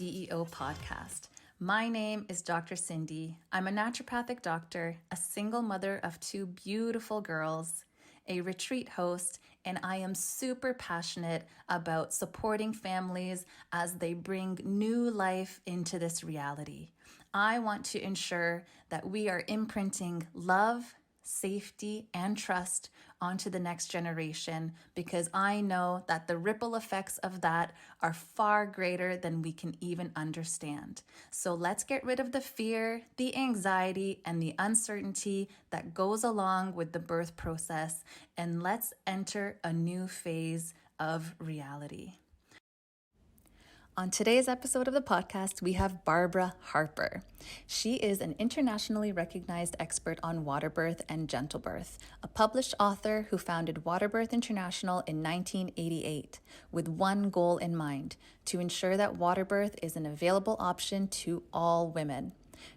CEO podcast. My name is Dr. Cindy. I'm a naturopathic doctor, a single mother of two beautiful girls, a retreat host, and I am super passionate about supporting families as they bring new life into this reality. I want to ensure that we are imprinting love, safety, and trust onto the next generation because I know that the ripple effects of that are far greater than we can even understand. So let's get rid of the fear, the anxiety, and the uncertainty that goes along with the birth process, and let's enter a new phase of reality. On today's episode of the podcast, we have Barbara Harper. She is an internationally recognized expert on water birth and gentle birth, a published author who founded Water Birth International in 1988 with one goal in mind: to ensure that water birth is an available option to all women.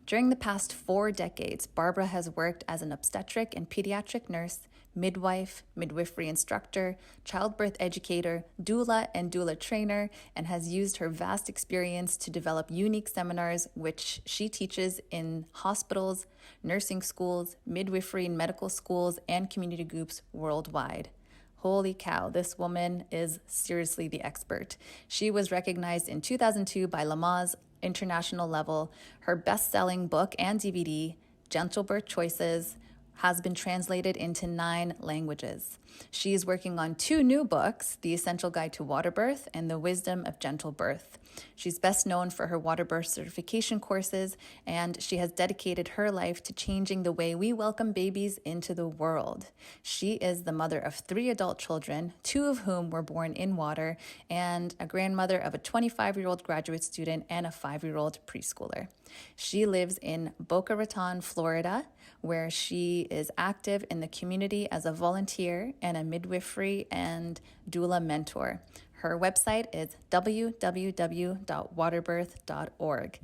During the past 4 decades, Barbara has worked as an obstetric and pediatric nurse, midwife, midwifery instructor, childbirth educator, doula, and doula trainer, and has used her vast experience to develop unique seminars which she teaches in hospitals, nursing schools, midwifery and medical schools, and community groups worldwide. Holy cow, this woman is seriously the expert. She was recognized in 2002 by Lamaze International Level. Her best-selling book and DVD, Gentle Birth Choices, has been translated into 9 languages. She is working on 2 new books, The Essential Guide to Water Birth and The Wisdom of Gentle Birth. She's best known for her water birth certification courses, and she has dedicated her life to changing the way we welcome babies into the world. She is the mother of 3 adult children, 2 of whom were born in water, and a grandmother of a 25-year-old graduate student and a 5-year-old preschooler. She lives in Boca Raton, Florida, where she is active in the community as a volunteer and a midwifery and doula mentor. Her website is www.waterbirth.org.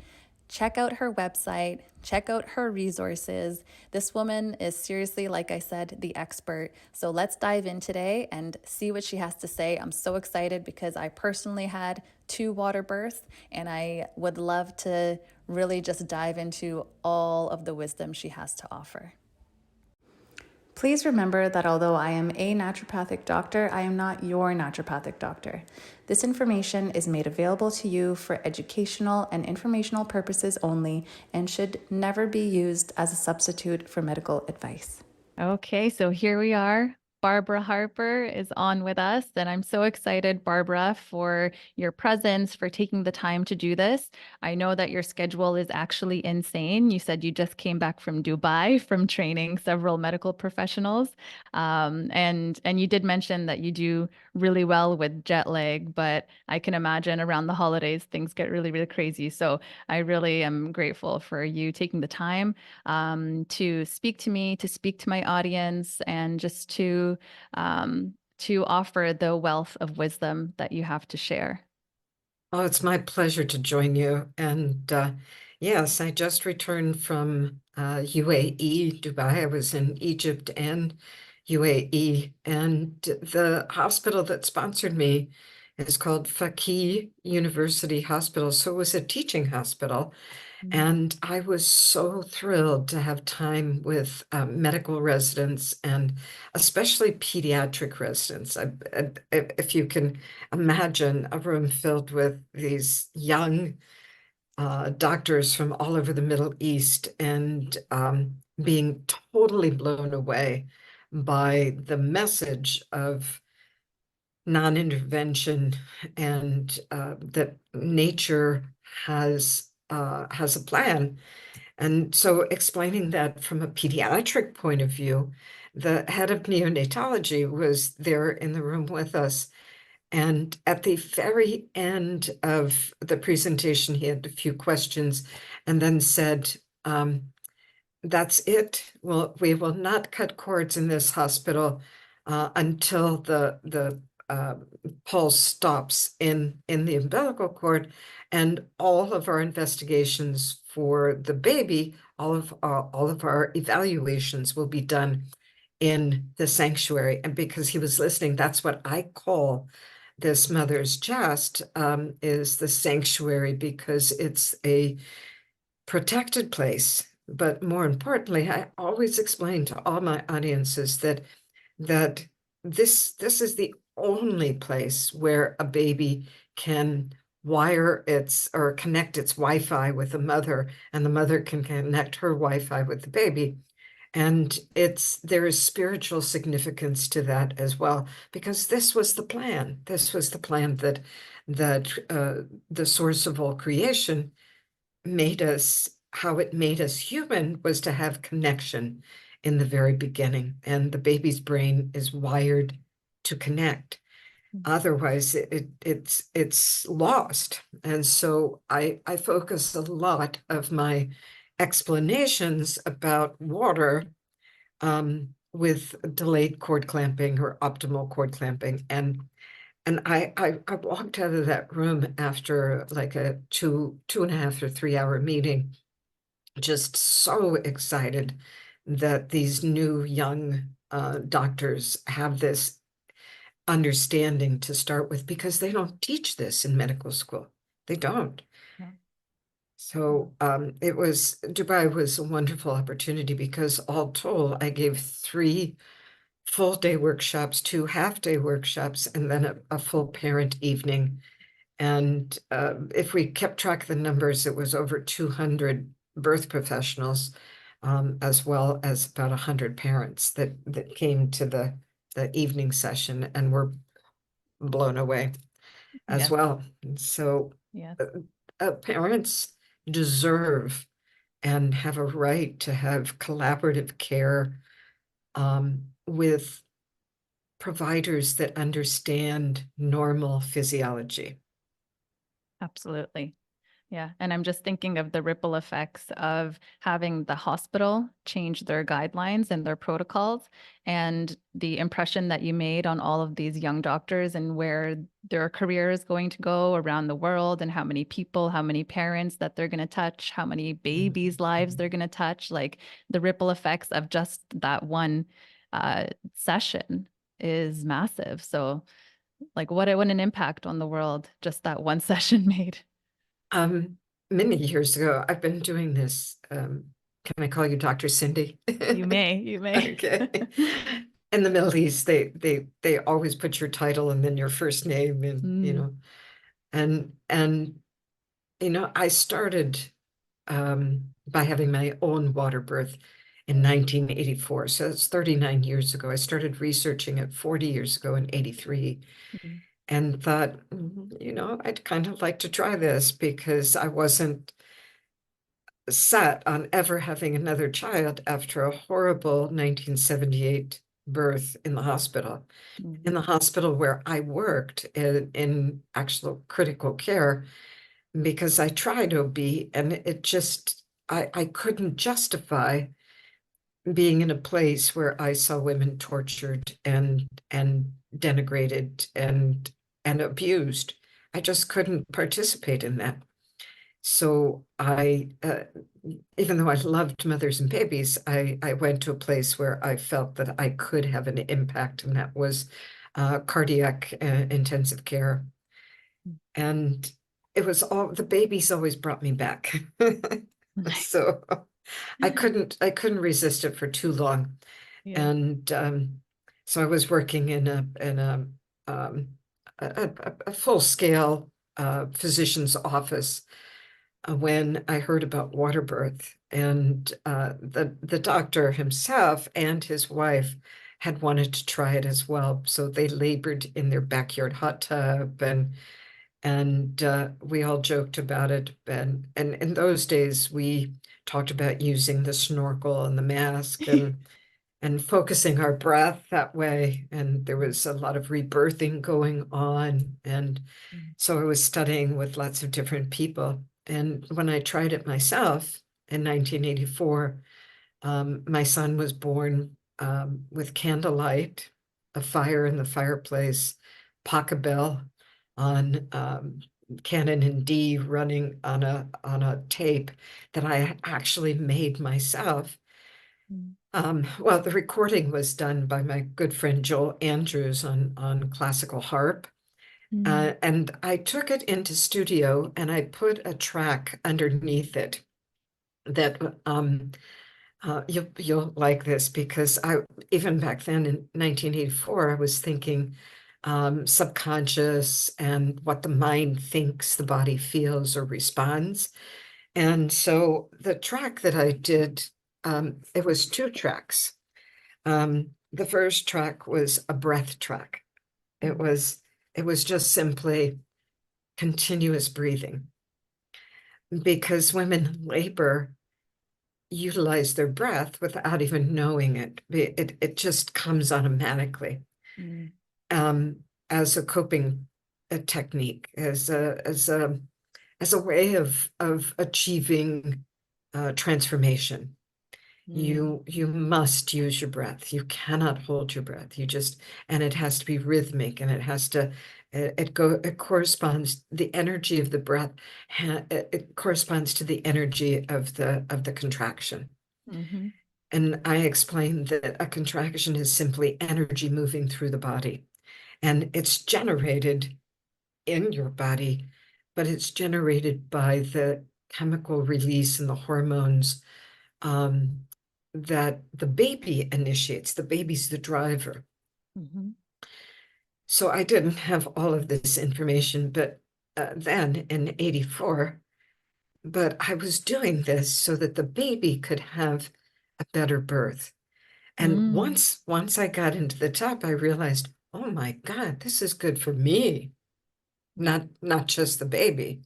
Check out her website, check out her resources. This woman is seriously, like I said, the expert. So let's dive in today and see what she has to say. I'm so excited because I personally had 2 water births, and I would love to really just dive into all of the wisdom she has to offer. Please remember that although I am a naturopathic doctor, I am not your naturopathic doctor. This information is made available to you for educational and informational purposes only and should never be used as a substitute for medical advice. Okay, so here we are. Barbara Harper is on with us, and I'm so excited, Barbara, for your presence, for taking the time to do this. I know that your schedule is actually insane. You said you just came back from Dubai from training several medical professionals, and you did mention that you do really well with jet lag, but I can imagine around the holidays things get really, really crazy. So I really am grateful for you taking the time to speak to me, to speak to my audience, and just to offer the wealth of wisdom that you have to share. Oh, it's my pleasure to join you. And yes, I just returned from UAE, Dubai. I was in Egypt and UAE, and the hospital that sponsored me is called Fakeeh University Hospital. So it was a teaching hospital. And I was so thrilled to have time with medical residents and especially pediatric residents. If you can imagine a room filled with these young doctors from all over the Middle East and being totally blown away by the message of non-intervention and that nature has a plan. And so explaining that from a pediatric point of view, the head of neonatology was there in the room with us. And at the very end of the presentation, he had a few questions and then said, that's it. Well, we will not cut cords in this hospital until the pulse stops in the umbilical cord, and all of our investigations for the baby, all of our evaluations will be done in the sanctuary. And because he was listening, that's what I call this mother's chest is the sanctuary because it's a protected place. But more importantly, I always explain to all my audiences that this is the only place where a baby can wire its or connect its Wi-Fi with the mother, and the mother can connect her Wi-Fi with the baby. And there is spiritual significance to that as well, because this was the plan. This was the plan that the source of all creation made us, how it made us human was to have connection in the very beginning. And the baby's brain is wired to connect. Otherwise, it's lost. And so I focus a lot of my explanations about water with delayed cord clamping or optimal cord clamping. And I walked out of that room after like a 2.5 or 3 hour meeting, just so excited that these new young doctors have this understanding to start with, because they don't teach this in medical school. They don't. Yeah. So Dubai was a wonderful opportunity because all told, I gave 3 full-day workshops, 2 half-day workshops, and then a full parent evening. And if we kept track of the numbers, it was over 200 birth professionals, as well as about 100 parents that came to the evening session and were blown away as Yes. well. And so Yes. parents deserve and have a right to have collaborative care with providers that understand normal physiology. Absolutely. Yeah. And I'm just thinking of the ripple effects of having the hospital change their guidelines and their protocols, and the impression that you made on all of these young doctors and where their career is going to go around the world, and how many people, how many parents that they're going to touch, how many babies' lives they're going to touch. Like, the ripple effects of just that one session is massive. So, like, what an impact on the world just that one session made. Many years ago, I've been doing this. Can I call you Dr. Cindy? You may, you may. Okay. In the Middle East, they always put your title and then your first name, and Mm, I started by having my own water birth in 1984. So it's 39 years ago. I started researching it 40 years ago in 83, mm, and thought, I'd kind of like to try this because I wasn't set on ever having another child after a horrible 1978 birth in the hospital. In mm, the hospital where I worked in actual critical care, because I tried OB and it just, I couldn't justify being in a place where I saw women tortured and denigrated and abused. I just couldn't participate in that. So even though I loved mothers and babies, I went to a place where I felt that I could have an impact, and that was cardiac intensive care. And it was the babies always brought me back. nice. So I couldn't resist it for too long. Yeah. And so I was working in um, a full-scale physician's office when I heard about water birth. And the doctor himself and his wife had wanted to try it as well. So they labored in their backyard hot tub, and we all joked about it. And in those days, we talked about using the snorkel and the mask and focusing our breath that way. And there was a lot of rebirthing going on. And Mm, so I was studying with lots of different people. And when I tried it myself in 1984, my son was born with candlelight, a fire in the fireplace, Pachelbel on Canon and D running on a tape that I actually made myself. mm, Well, the recording was done by my good friend Joel Andrews on classical harp, Mm, And I took it into studio and I put a track underneath it that you'll like this because I even back then in 1984 I was thinking subconscious and what the mind thinks the body feels or responds. And so the track that I did, it was two tracks. The first track was a breath track. It mm, was it was just simply continuous breathing because women labor utilize their breath without even knowing it. It just comes automatically mm, um, as a coping technique, as a way of achieving transformation. mm, You must use your breath. You cannot hold your breath. You just, and it has to be rhythmic, and it has to it corresponds, the energy of the breath it corresponds to the energy of the contraction. mhm, And I explained that a contraction is simply energy moving through the body, and it's generated in your body, but it's generated by the chemical release and the hormones um, that the baby initiates. The baby's the driver. mhm, So I didn't have all of this information, but then in 84, but I was doing this so that the baby could have a better birth. And mm, once I got into the top, I realized, oh my God, this is good for me, not just the baby.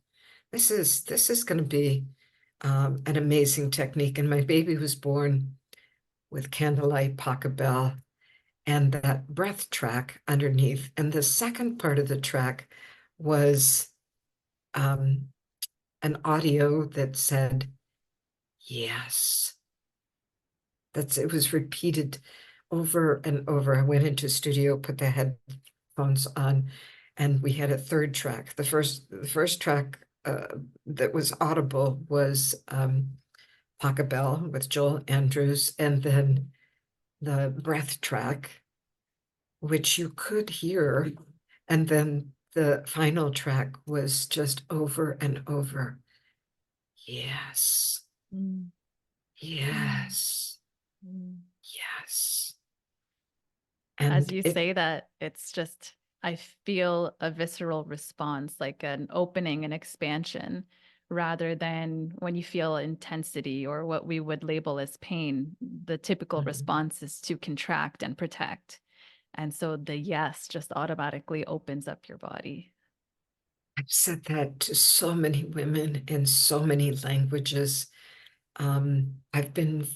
This is going to be an amazing technique. And my baby was born with candlelight, Pachelbel, and that breath track underneath. And the second part of the track was um, an audio that said, yes. It was repeated over and over. I went into studio, put the headphones on, and we had a third track. The first track that was audible was Pachelbel with Joel Andrews, and then the breath track, which you could hear. And then the final track was just over and over. Yes, mm, mm, yes, mm. yes. As And you it say that, it's just, I feel a visceral response, like an opening and expansion, rather than when you feel intensity or what we would label as pain. The typical response is to contract and protect. And so the yes just automatically opens up your body. I've said that to so many women in so many languages. I've been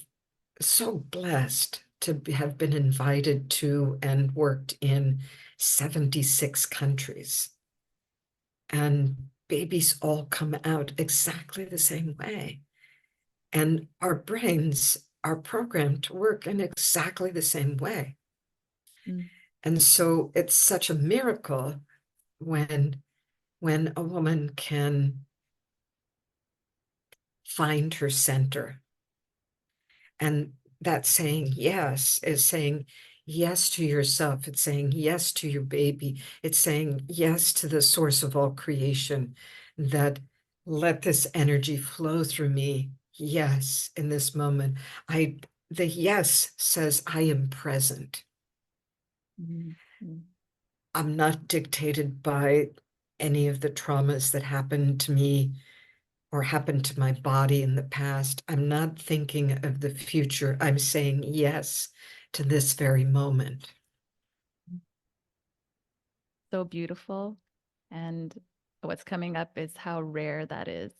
so blessed to have been invited to and worked in 76 countries. And babies all come out exactly the same way. And our brains are programmed to work in exactly the same way. Mm, And so it's such a miracle when a woman can find her center. And that saying yes is saying yes to yourself. It's saying yes to your baby. It's saying yes to the source of all creation, that let this energy flow through me. Yes, in this moment. The yes says I am present. mm, mm, I'm not dictated by any of the traumas that happened to me or happened to my body in the past. I'm not thinking of the future. I'm saying yes to this very moment. mm. So beautiful. And what's coming up is how rare that is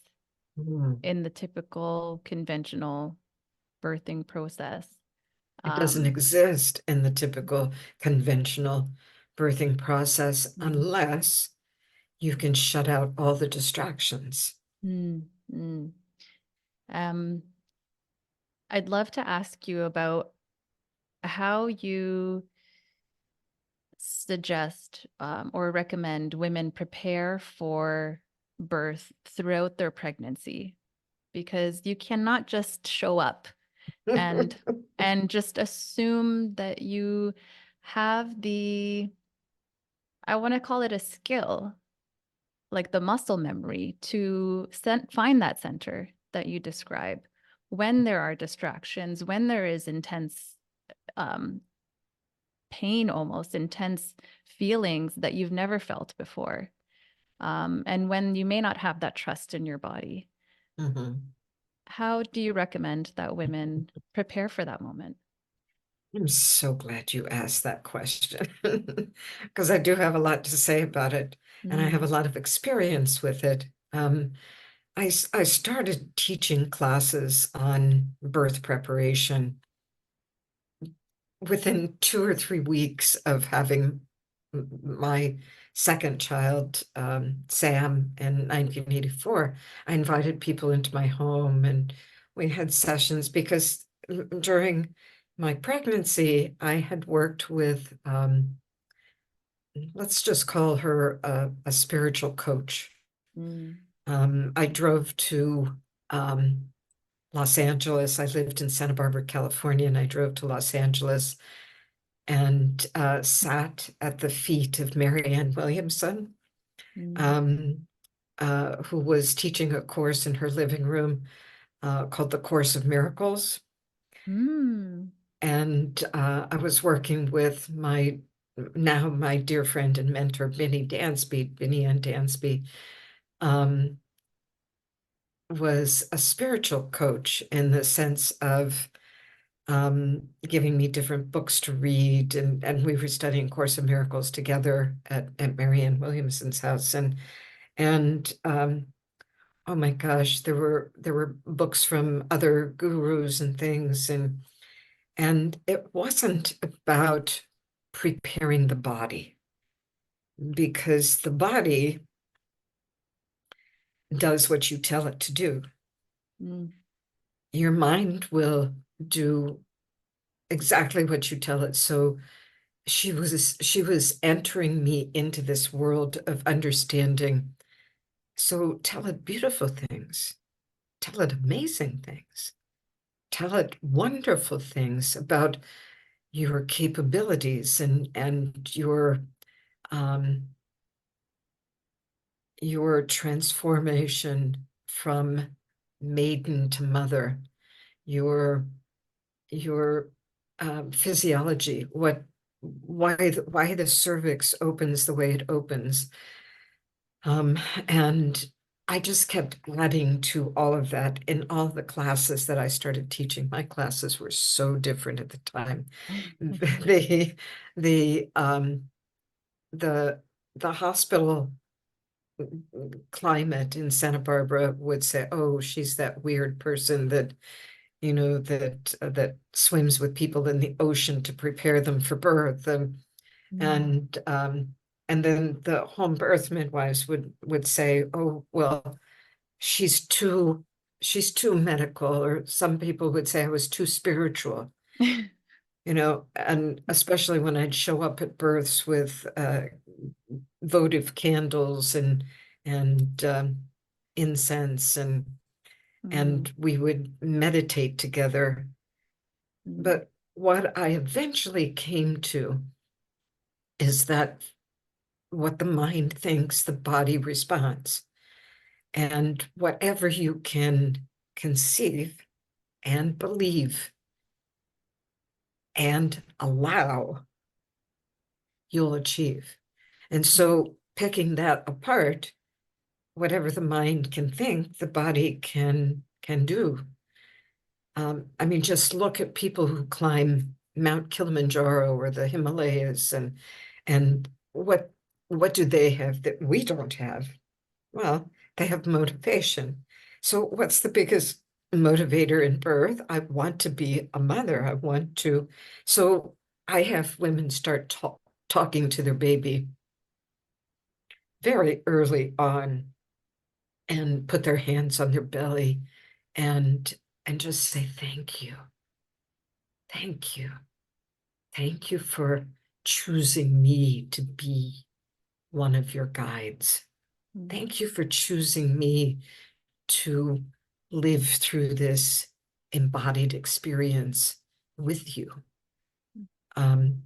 Mm. in the typical conventional birthing process. It doesn't Um, exist in the typical conventional birthing process mm, unless you can shut out all the distractions. mm, mm. Um, I'd love to ask you about how you suggest or recommend women prepare for birth throughout their pregnancy, because you cannot just show up and just assume that you have the I want to call it a skill, like the muscle memory to find that center that you describe when there are distractions, when there is intense um, pain, almost intense feelings that you've never felt before. And when you may not have that trust in your body. Mhm. How do you recommend that women prepare for that moment? I'm so glad you asked that question because I do have a lot to say about it, and I have a Mm, lot of experience with it. I started teaching classes on birth preparation within 2 or 3 weeks of having my second child, Sam, in 1984. I invited people into my home and we had sessions because during my pregnancy, I had worked with, let's just call her a spiritual coach. mm, I drove to Los Angeles. I lived in Santa Barbara, California, and I drove to Los Angeles and sat at the feet of Marianne Williamson, mm, um, who was teaching a course in her living room called the Course of Miracles. mm, And I was working with my dear friend and mentor, Binny Ann Dansby, um, was a spiritual coach in the sense of giving me different books to read, and we were studying Course of Miracles together at Marianne Williamson's house, and oh my gosh, there were books from other gurus and things, and it wasn't about preparing the body because the body does what you tell it to do. mm, Your mind will do exactly what you tell it. So she was entering me into this world of understanding. So tell it beautiful things, tell it amazing things, tell it wonderful things about your capabilities and um your transformation from maiden to mother, your your physiology, why the cervix opens the way it opens. And I just kept adding to all of that in all the classes that I started teaching. My classes were so different at the time. The the the the hospital climate in Santa Barbara would say, "Oh, she's that weird person that that swims with people in the ocean to prepare them for birth." mm, And then the home birth midwives would say, "Oh, well, she's too she's too medical," or some people would say I was too spiritual, and especially when I'd show up at births with votive candles and incense and mm, we would meditate together. mm, But what I eventually came to is that what the mind thinks, the body responds. And whatever you can conceive and believe and allow, you'll achieve. And mm, so picking that apart, whatever the mind can think, the body can do. I mean, just look at people who climb Mount Kilimanjaro or the Himalayas, and what do they have that we don't have? Well, they have motivation. So, what's the biggest motivator in birth? I want to be a mother. I want to. So, I have women start talking to their baby very early on and put their hands on their belly and and just say thank you. Thank you. Thank you for choosing me to be one of your guides. mm, Thank you for choosing me to live through this embodied experience with you. Um,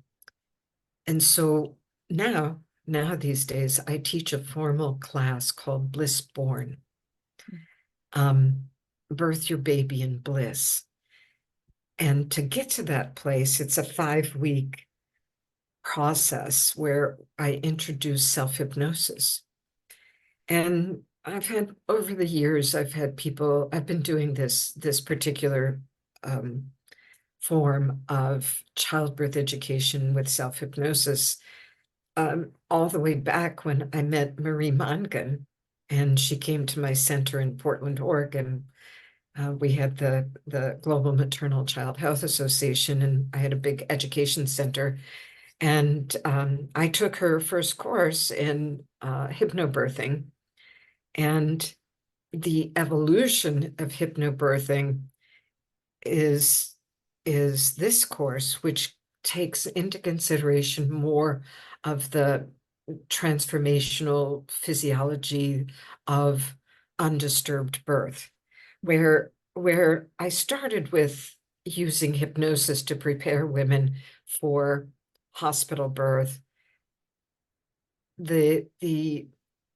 and so now now these days, I teach a formal class called Bliss Born. Um, Birth your baby in bliss. And to get to that place, it's a 5-week process where I introduce self-hypnosis. And over the years, I've had people, I've been doing this particular form of childbirth education with self-hypnosis all the way back when I met Marie Mongan, and she came to my center in Portland, Oregon. We had the Global Maternal Child Health Association, and I had a big education center. And I took her first course in hypnobirthing, and the evolution of hypnobirthing is this course, which takes into consideration more of the transformational physiology of undisturbed birth, where I started with using hypnosis to prepare women for hospital birth. The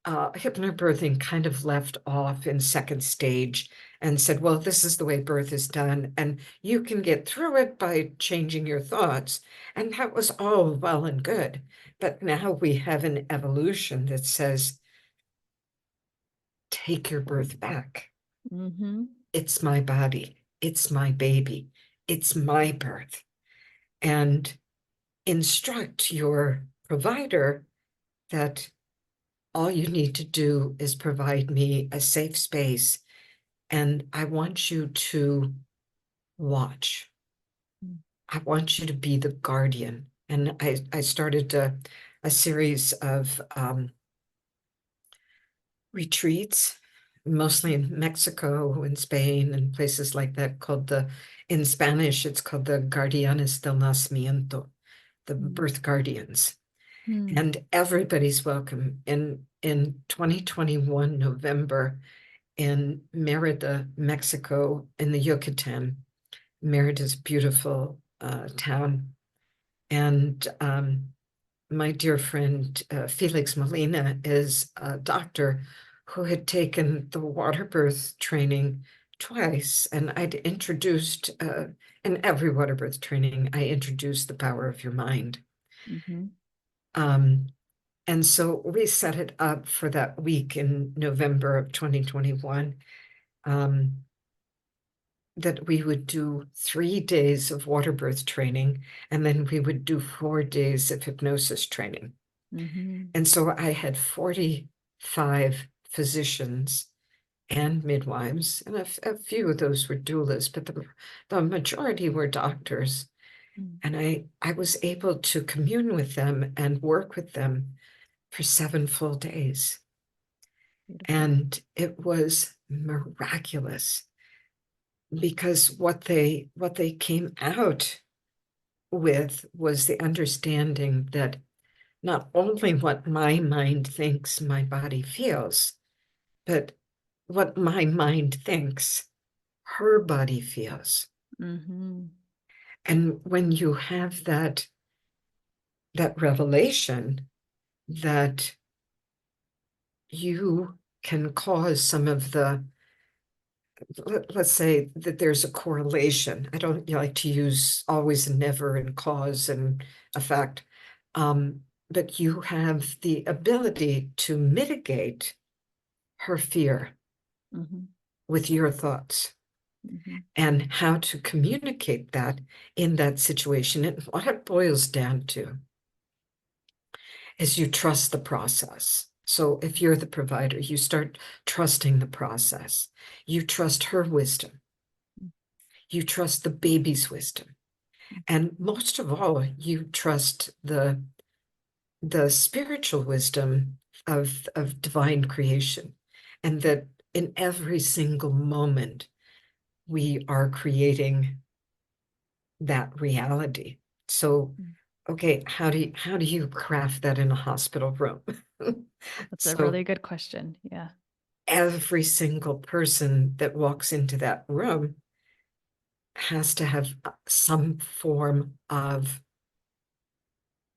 hypnobirthing kind of left off in second stage and said, well, this is the way birth is done, and you can get through it by changing your thoughts. And that was all well and good. But now we have an evolution that says, take your birth back. Mm-hmm. It's my body. It's my baby. It's my birth. And instruct your provider that all you need to do is provide me a safe space, and I want you to watch. I want you to be the guardian. And I started a series of retreats, mostly in Mexico and Spain and places like that, in Spanish, it's called the Guardianes del Nacimiento, the birth guardians. Mm-hmm. And everybody's welcome. In 2021, November, in Merida, Mexico, in the Yucatan. Merida's a beautiful town. And my dear friend Felix Molina is a doctor who had taken the water birth training twice. And I'd introduced, in every water birth training, I introduced the power of your mind. Mm-hmm. And so we set it up for that week in November of 2021, that we would do 3 days of water birth training, and then we would do 4 days of hypnosis training. Mm-hmm. And so I had 45 physicians and midwives, and a few of those were doulas, but the majority were doctors. And I was able to commune with them and work with them for 7 full days. Beautiful. And it was miraculous, because what they came out with was the understanding that not only what my mind thinks my body feels, but what my mind thinks her body feels. Mm-hmm. And when you have that revelation that you can cause some of the, let's say that there's a correlation. I don't like to use always and never and cause and effect, but you have the ability to mitigate her fear Mm-hmm. with your thoughts, Mm-hmm. and how to communicate that in that situation. And what it boils down to is you trust the process. So if you're the provider, you start trusting the process. You trust her wisdom. You trust the baby's wisdom. And most of all, you trust the spiritual wisdom of divine creation. And that in every single moment, we are creating that reality. So, okay, how do you craft that in a hospital room? That's a So really good question. Yeah. every single person that walks into that room has to have some form of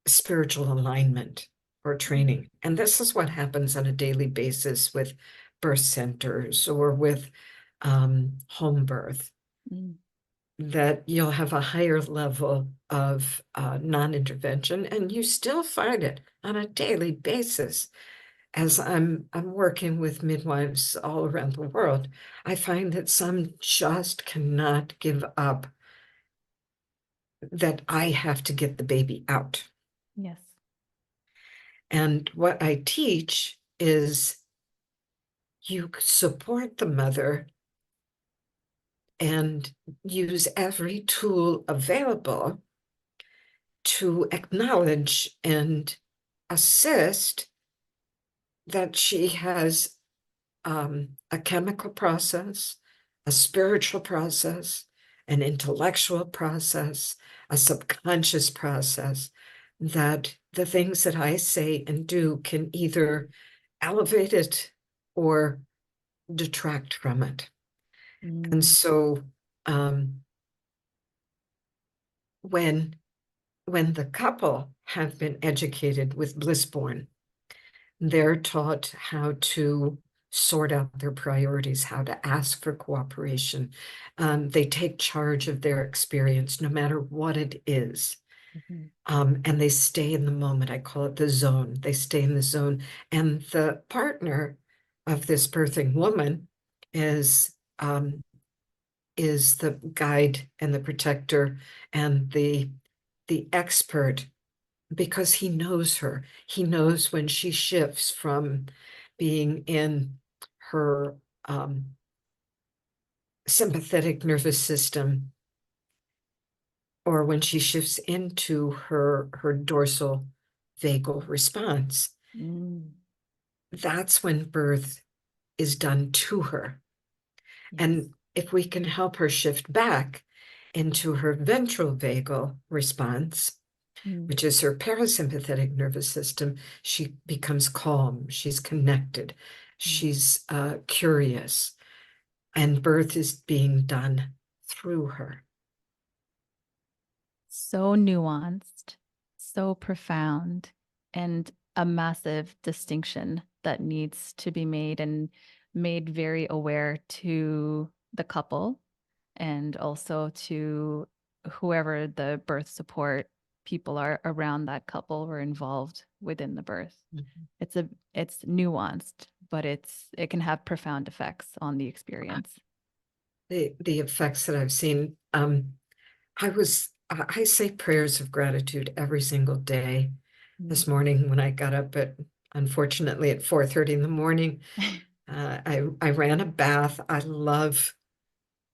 spiritual alignment. or training. And this is what happens on a daily basis with birth centers or with home birth, Mm. that you'll have a higher level of non-intervention, and you still find it on a daily basis. As I'm working with midwives all around the world, I find that some just cannot give up that I have to get the baby out. Yes. And what I teach is you support the mother and use every tool available to acknowledge and assist that she has a chemical process, a spiritual process, an intellectual process, a subconscious process, that the things that I say and do can either elevate it or detract from it. And Mm. so when the couple have been educated with Blissborn, they're taught how to sort out their priorities, how to ask for cooperation. They take charge of their experience, no matter what it is. Mhm. And they stay in the moment. I call it the zone. They stay in the zone. And the partner of this birthing woman is the guide and the protector and the expert, because he knows her. He knows when she shifts from being in her sympathetic nervous system, or when she shifts into her dorsal vagal response. Mm. That's when birth is done to her. Yes. And if we can help her shift back into her ventral vagal response, Mm. which is her parasympathetic nervous system, she becomes calm, she's connected, Mm. she's curious, and birth is being done through her. So nuanced, so profound, and a massive distinction that needs to be made and made very aware to the couple and also to whoever the birth support people are around that couple or involved within the birth. Mhm. It's nuanced, but it can have profound effects on the experience. The effects that I've seen, I say prayers of gratitude every single day. Mm. This morning when I got up unfortunately at 4:30 in the morning, I ran a bath. I love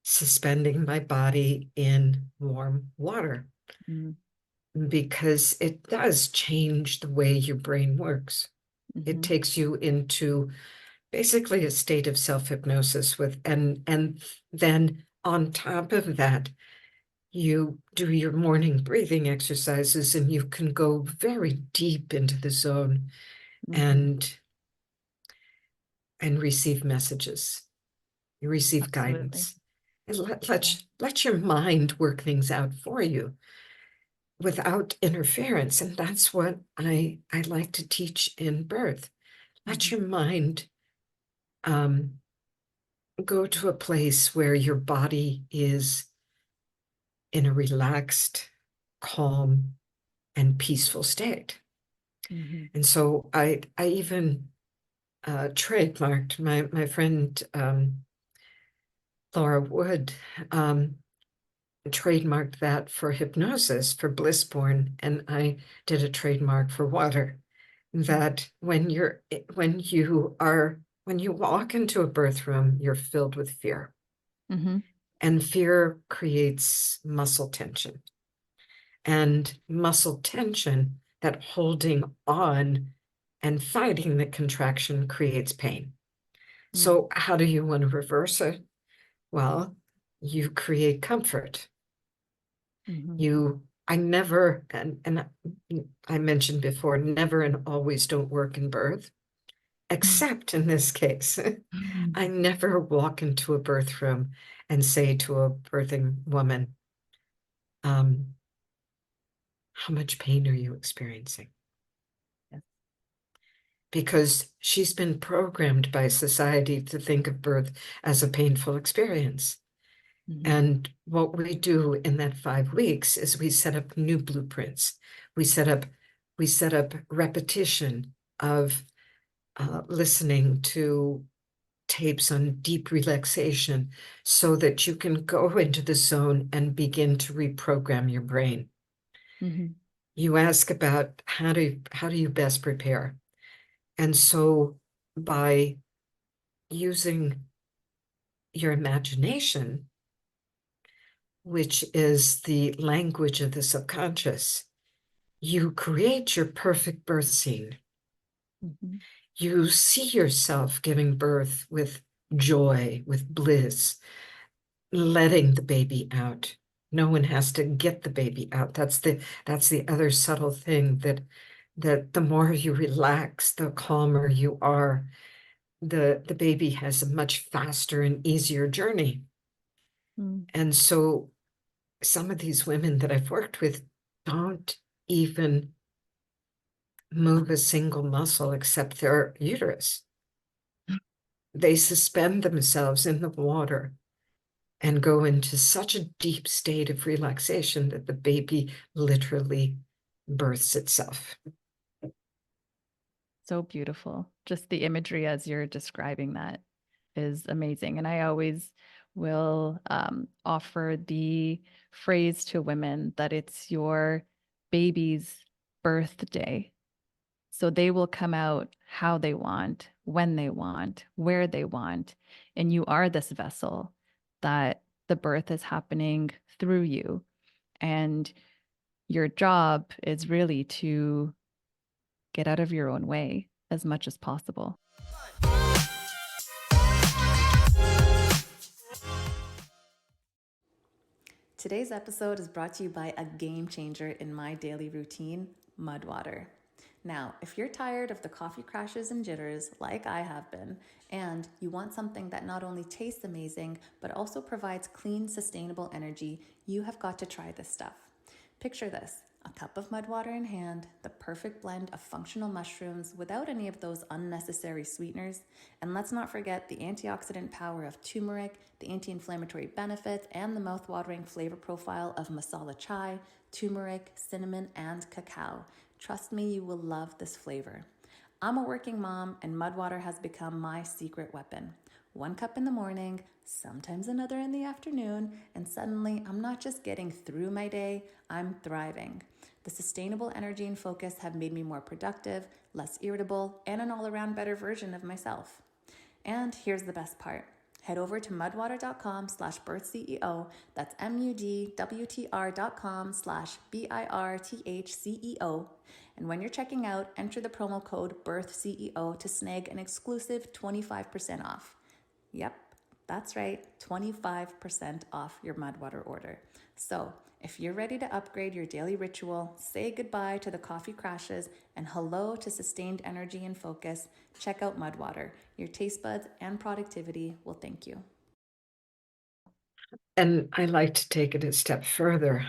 suspending my body in warm water Mm. because it does change the way your brain works. It Mhm. takes you into basically a state of self-hypnosis and then on top of that, you do your morning breathing exercises and you can go very deep into the zone Mhm. and receive messages. You receive Absolutely. guidance. And Yeah. let your mind work things out for you without interference. And that's what I like to teach in birth. Let Mhm. your mind um, go to a place where your body is in a relaxed, calm, and peaceful state. Mhm. And so I even trademarked my friend Laura Wood trademarked that for hypnosis for Blissborn, and I did a trademark for water. That when you walk into a birth room, you're filled with fear, Mhm. and fear creates muscle tension, and muscle tension, that holding on and fighting the contraction, creates pain. Mm. So how do you want to reverse it? Well, you create comfort. Mhm. I never, and I mentioned before, never and always don't work in birth, except in this case. I never walk into a birth room and say to a birthing woman, how much pain are you experiencing? Yes. because she's been programmed by society to think of birth as a painful experience. Mhm. And what we do in that 5 weeks is we set up new blueprints. We set up repetition of listening to tapes on deep relaxation so that you can go into the zone and begin to reprogram your brain. Mhm. You ask about how do you best prepare? And so by using your imagination, which is the language of the subconscious, you create your perfect birth scene. Mhm. You see yourself giving birth with joy, with bliss, letting the baby out. No one has to get the baby out. That's the other subtle thing, that the more you relax, the calmer you are, the baby has a much faster and easier journey. Mm. And so some of these women that I've worked with don't even move a single muscle except their uterus. They suspend themselves in the water and go into such a deep state of relaxation that the baby literally births itself. So beautiful. Just the imagery as you're describing that is amazing. And I always will offer the phrase to women that it's your baby's birthday. So they will come out how they want, when they want, where they want. And you are this vessel that the birth is happening through you. And your job is really to get out of your own way as much as possible. Today's episode is brought to you by a game changer in my daily routine, mud water. Now, if you're tired of the coffee crashes and jitters like I have been, and you want something that not only tastes amazing, but also provides clean, sustainable energy, you have got to try this stuff. Picture this: a cup of mud water in hand, the perfect blend of functional mushrooms without any of those unnecessary sweeteners, and let's not forget the antioxidant power of turmeric, the anti-inflammatory benefits, and the mouth-watering flavor profile of masala chai, turmeric, cinnamon, and cacao. Trust me, you will love this flavor. I'm a working mom, and mud water has become my secret weapon. 1 cup in the morning, sometimes another in the afternoon, and suddenly I'm not just getting through my day, I'm thriving. The sustainable energy and focus have made me more productive, less irritable, and an all around better version of myself. And here's the best part: head over to mudwater.com/birthceo. That's mudwtr.com/birthceo. And when you're checking out, enter the promo code BIRTHCEO to snag an exclusive 25% off. Yep, that's right, 25% off your Mudwater order. So, if you're ready to upgrade your daily ritual, say goodbye to the coffee crashes, and hello to sustained energy and focus, check out Mudwater. Your taste buds and productivity will thank you. And I like to take it a step further.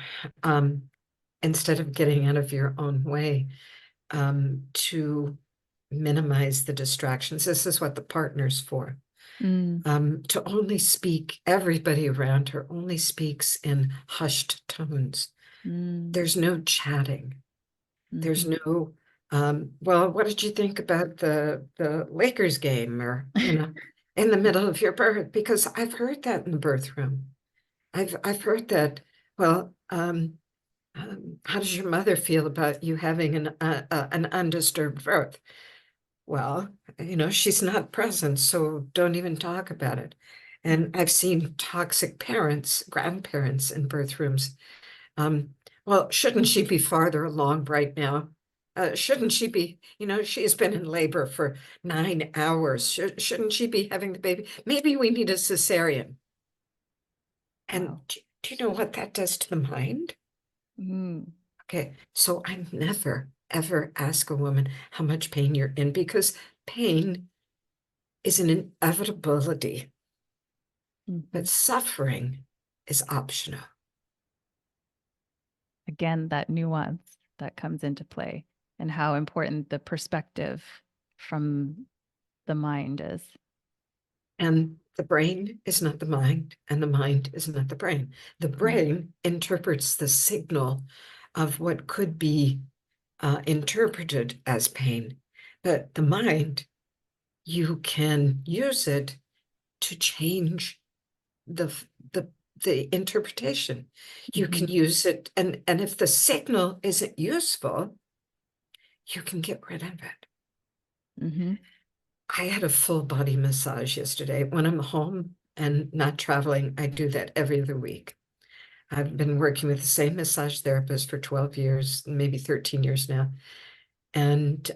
Instead of getting out of your own way, to minimize the distractions. This is what the partner's for. Mm, To only speak, everybody around her only speaks in hushed tones. mm, There's no chatting. There's mhm. no, well, what did you think about the Lakers game? Or, in the middle of your birth, because I've heard that in the birth room. I've heard that. Well, how does your mother feel about you having an undisturbed birth? Well, she's not present, so don't even talk about it. And I've seen toxic parents, grandparents in birth rooms. Well, shouldn't she be farther along right now? Shouldn't she be, she's been in labor for 9 hours. Shouldn't she be having the baby? Maybe we need a cesarean. And Wow. do you know what that does to the mind? Mm, Okay, so I never, ever ask a woman how much pain you're in, because pain is an inevitability, but mhm. suffering is optional. Again, that nuance that comes into play and how important the perspective from the mind is. And the brain is not the mind, and the mind is not the brain. The brain interprets the signal of what could be interpreted as pain, but the mind, you can use it to change the the the interpretation. You can use it, and if the signal isn't useful, you can get rid of it. Mm-hmm. I had a full body massage yesterday. When I'm home and not traveling, I do that every other week. I've been working with the same massage therapist for 12 years, maybe 13 years now. And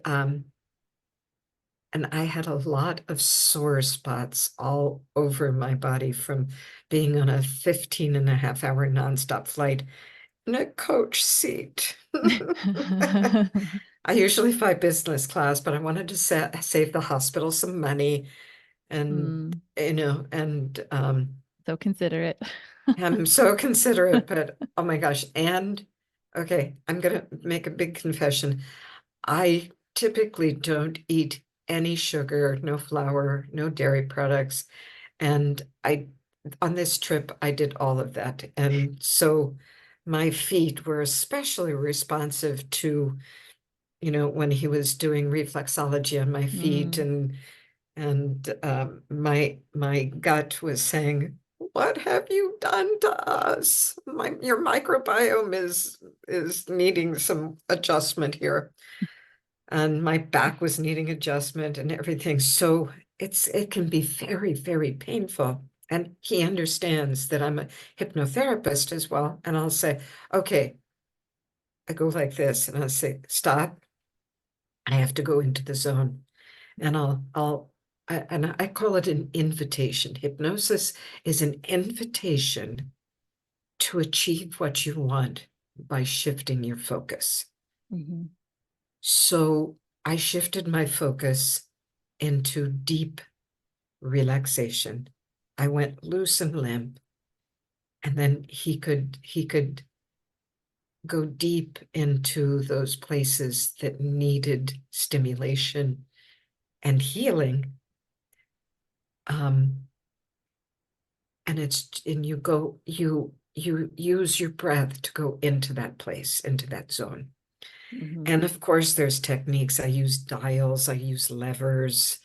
I had a lot of sore spots all over my body from being on a 15 and a half hour nonstop flight in a coach seat. I usually fly business class, but I wanted to save the hospital some money. And, Mm, so considerate. I'm so considerate, but oh my gosh. And okay, I'm going to make a big confession. I typically don't eat any sugar, no flour, no dairy products. And on this trip, I did all of that. And so my feet were especially responsive to, when he was doing reflexology on my feet, Mm, and my gut was saying, "What have you done to us? Your microbiome is needing some adjustment here." And my back was needing adjustment and everything. So it can be very, very painful. And he understands that I'm a hypnotherapist as well. And I'll say, okay, I go like this, and I'll say, stop. I have to go into the zone. And I call it an invitation. Hypnosis is an invitation to achieve what you want by shifting your focus. mm-hmm. So I shifted my focus into deep relaxation. I went loose and limp, and then he could go deep into those places that needed stimulation and healing. Um, and you use your breath to go into that place, into that zone. Mm-hmm. And of course, there's techniques. I use dials, I use levers.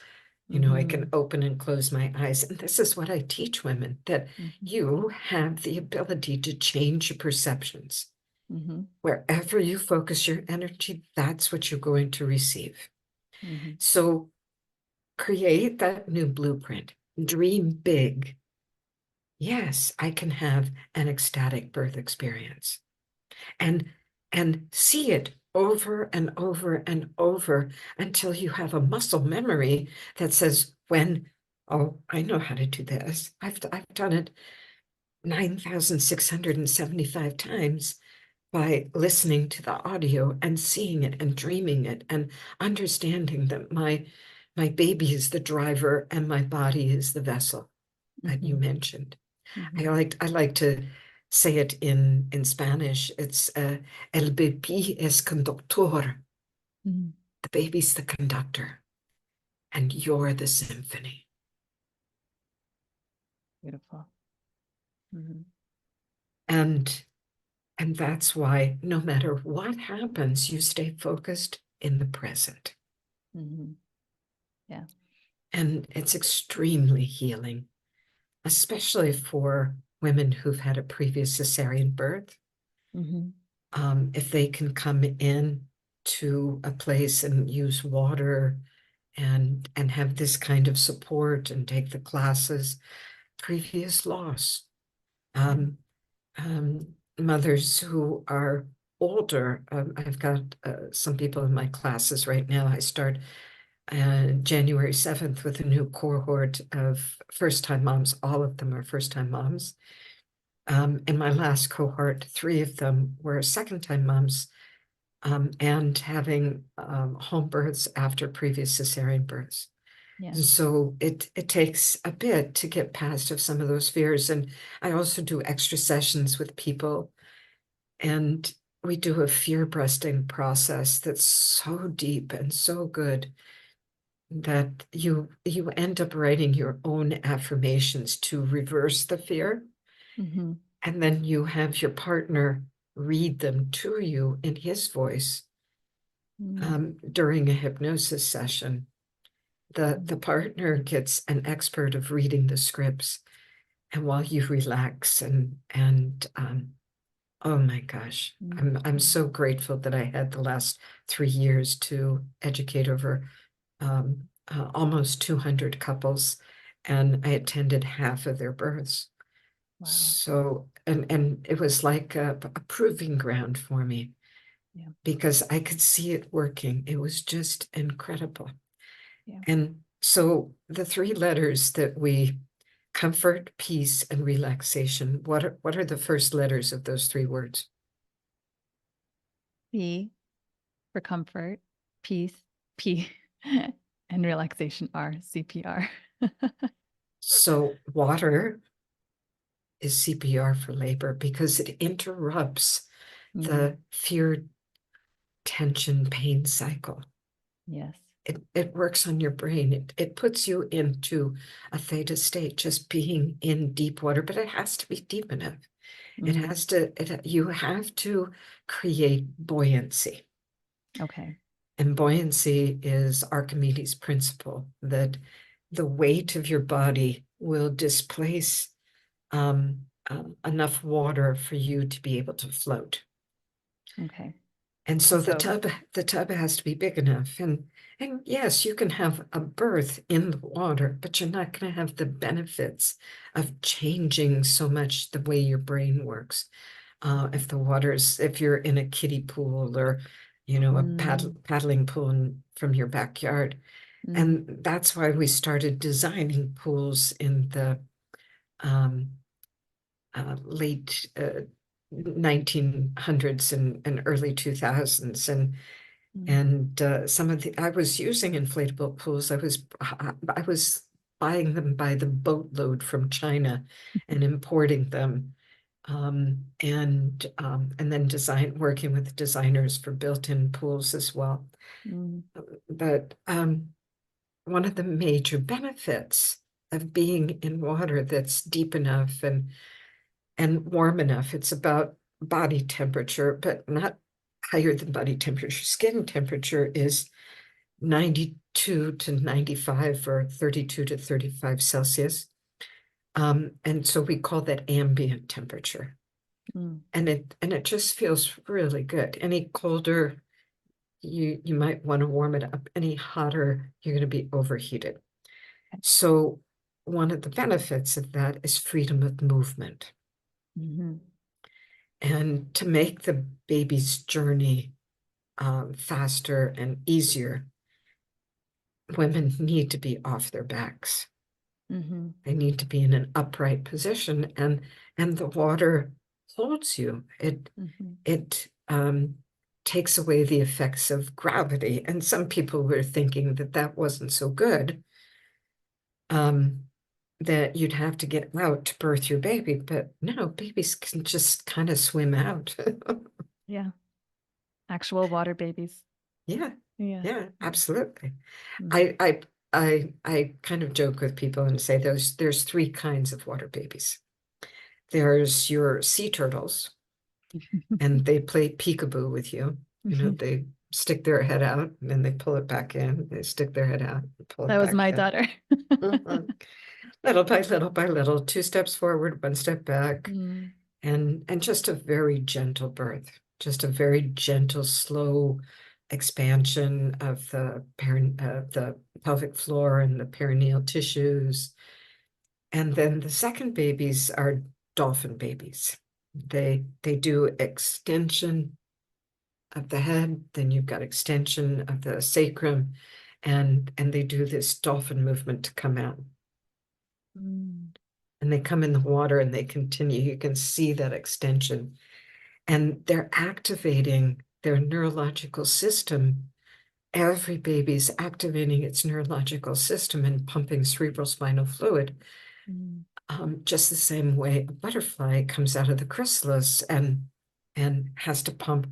I can open and close my eyes. And this is what I teach women, that Mm-hmm. you have the ability to change your perceptions. Mm-hmm. Wherever you focus your energy, that's what you're going to receive. Mm-hmm. So create that new blueprint. Dream big. Yes, I can have an ecstatic birth experience. And see it over and over and over until you have a muscle memory that says, oh, I know how to do this. I've done it 9,675 times by listening to the audio and seeing it and dreaming it and understanding that my baby is the driver and my body is the vessel that you mentioned. Mm-hmm. I like to say it in Spanish. It's el bebé es conductor. Mm-hmm. The baby's the conductor, and you're the symphony. Beautiful. Mm-hmm. And that's why no matter what happens, you stay focused in the present. Mm-hmm. Yeah. And it's extremely healing, especially for women who've had a previous cesarean birth. Mm-hmm. If they can come in to a place and use water and have this kind of support and take the classes, previous loss. Um, Mothers who are older. I've got some people in my classes right now. I start January 7th with a new cohort of first-time moms. All of them are first-time moms. In my last cohort, 3 of them were second-time moms, and having home births after previous cesarean births. Yeah. And so it takes a bit to get past of some of those fears. And I also do extra sessions with people, and we do a fear breasting process that's so deep and so good. that you end up writing your own affirmations to reverse the fear, Mm-hmm. and then you have your partner read them to you in his voice during a hypnosis session. The partner gets an expert of reading the scripts, and while you relax and oh my gosh, I'm so grateful that I had the last 3 years to educate over almost 200 couples, and I attended half of their births. Wow. So, and it was like a proving ground for me Yeah. because I could see it working. It was just incredible. Yeah. And so the three letters that we comfort, peace, and relaxation, what are the first letters of those three words? P for comfort, peace, P, and relaxation, R, CPR. So water is CPR for labor because it interrupts the fear, tension, pain cycle. Yes. It works on your brain. It puts you into a theta state, just being in deep water, but it has to be deep enough. You have to create buoyancy. Okay. And buoyancy is Archimedes' principle that the weight of your body will displace enough water for you to be able to float. Okay. And so So, the tub has to be big enough. And yes, you can have a birth in the water, but you're not going to have the benefits of changing so much the way your brain works. If you're in a kiddie pool or, a paddling pool from your backyard. And that's why we started designing pools in the um, late 1900s and early 2000s. And I was using inflatable pools. I was buying them by the boatload from China and importing them, and then working with designers for built-in pools as well. But one of the major benefits of being in water that's deep enough and warm enough, it's about body temperature, but not higher than body temperature. Skin temperature is 92 to 95 or 32 to 35 Celsius. And so we call that ambient temperature. And it just feels really good. Any colder, you might want to warm it up. Any hotter, you're going to be overheated. So one of the benefits of that is freedom of movement. And to make the baby's journey faster and easier, women need to be off their backs. They need to be in an upright position, and the water holds you. It takes away the effects of gravity. And some people were thinking that wasn't so good, that you'd have to get out to birth your baby. But no, babies can just kind of swim out. Yeah. Actual water babies. Yeah, Yeah. yeah, absolutely. I kind of joke with people and say there's three kinds of water babies. There's your sea turtles, and they play peekaboo with you. They stick their head out and then they pull it back in. They stick their head out and pull it That was back my in. daughter. Little by little by little, 2 steps forward, 1 step back, and just a very gentle birth, just a very gentle, slow expansion of the pelvic floor and the perineal tissues. And then the second babies are dolphin babies. They do extension of the head, then you've got extension of the sacrum, and they do this dolphin movement to come out. And they come in the water and they continue. You can see that extension. And they're activating their neurological system. Every baby's activating its neurological system and pumping cerebral spinal fluid. Just the same way a butterfly comes out of the chrysalis and has to pump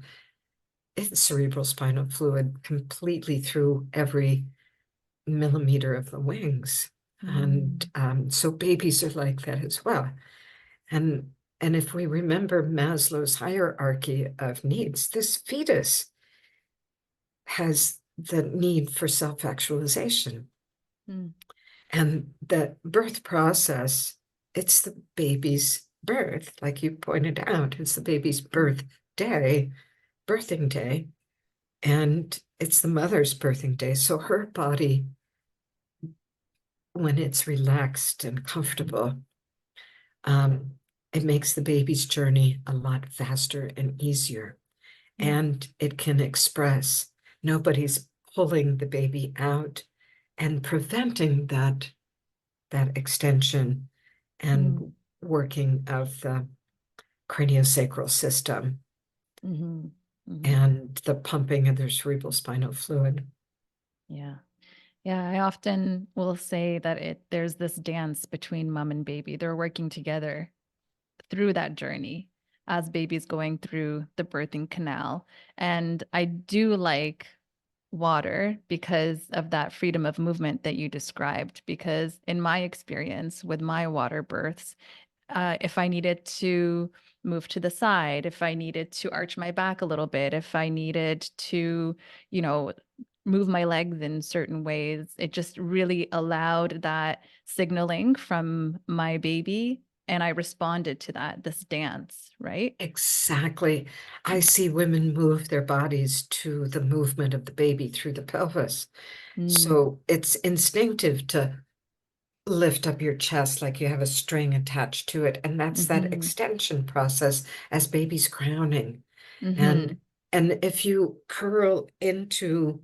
its cerebral spinal fluid completely through every millimeter of the wings. And Mm, so babies are like that as well. And and if we remember Maslow's hierarchy of needs, this fetus has the need for self-actualization. mm, And the birth process, it's the baby's birth, like you pointed out, it's the baby's birth day, birthing day, and it's the mother's birthing day. So her body, when it's relaxed and comfortable, um, it makes the baby's journey a lot faster and easier. yeah. And it can express. Nobody's pulling the baby out and preventing that extension Mm, and working of the craniosacral system mhm, mhm. and the pumping of the cerebral spinal fluid. Yeah. Yeah, I often will say that there's this dance between mom and baby. They're working together through that journey as baby's going through the birthing canal. And I do like water because of that freedom of movement that you described. Because in my experience with my water births, if I needed to move to the side, if I needed to arch my back a little bit, if I needed to, you know, move my legs in certain ways, it just really allowed that signaling from my baby. And I responded to that, this dance, right? Exactly. I see women move their bodies to the movement of the baby through the pelvis. Mm, So it's instinctive to lift up your chest like you have a string attached to it. And that's that mm-hmm, extension process as baby's crowning. mm-hmm, And and if you curl into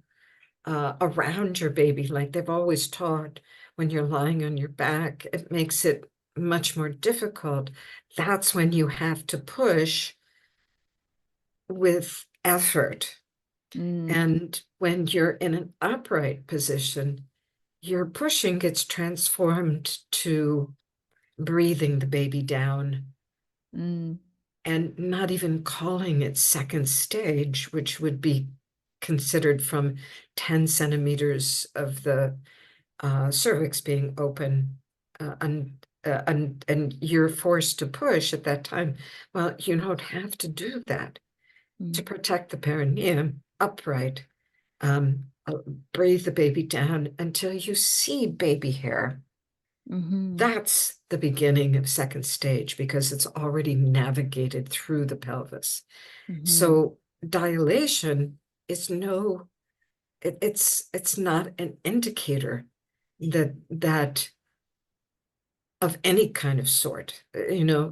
around your baby, like they've always taught, when you're lying on your back, it makes it much more difficult. That's when you have to push with effort. mm, And when you're in an upright position, your pushing gets transformed to breathing the baby down mm, and not even calling it second stage, which would be considered from 10 centimeters of the cervix being open, and you're forced to push at that time. Well, you don't have to do that to mm, protect the perineum upright. Uh, breathe the baby down until you see baby hair. mm-hmm, That's the beginning of second stage because it's already navigated through the pelvis. mm-hmm, So dilation is it's not an indicator that of any kind of sort,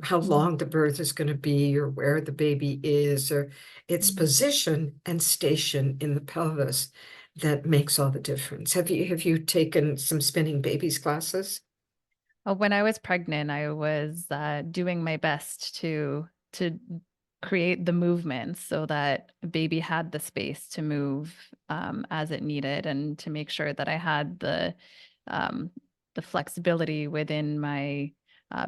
how mm, long the birth is going to be or where the baby is or its mm. position and station in the pelvis that makes all the difference. Have you taken some spinning babies classes? When I was pregnant, I was doing my best to create the movements so that baby had the space to move as it needed, and to make sure that I had um, the flexibility within my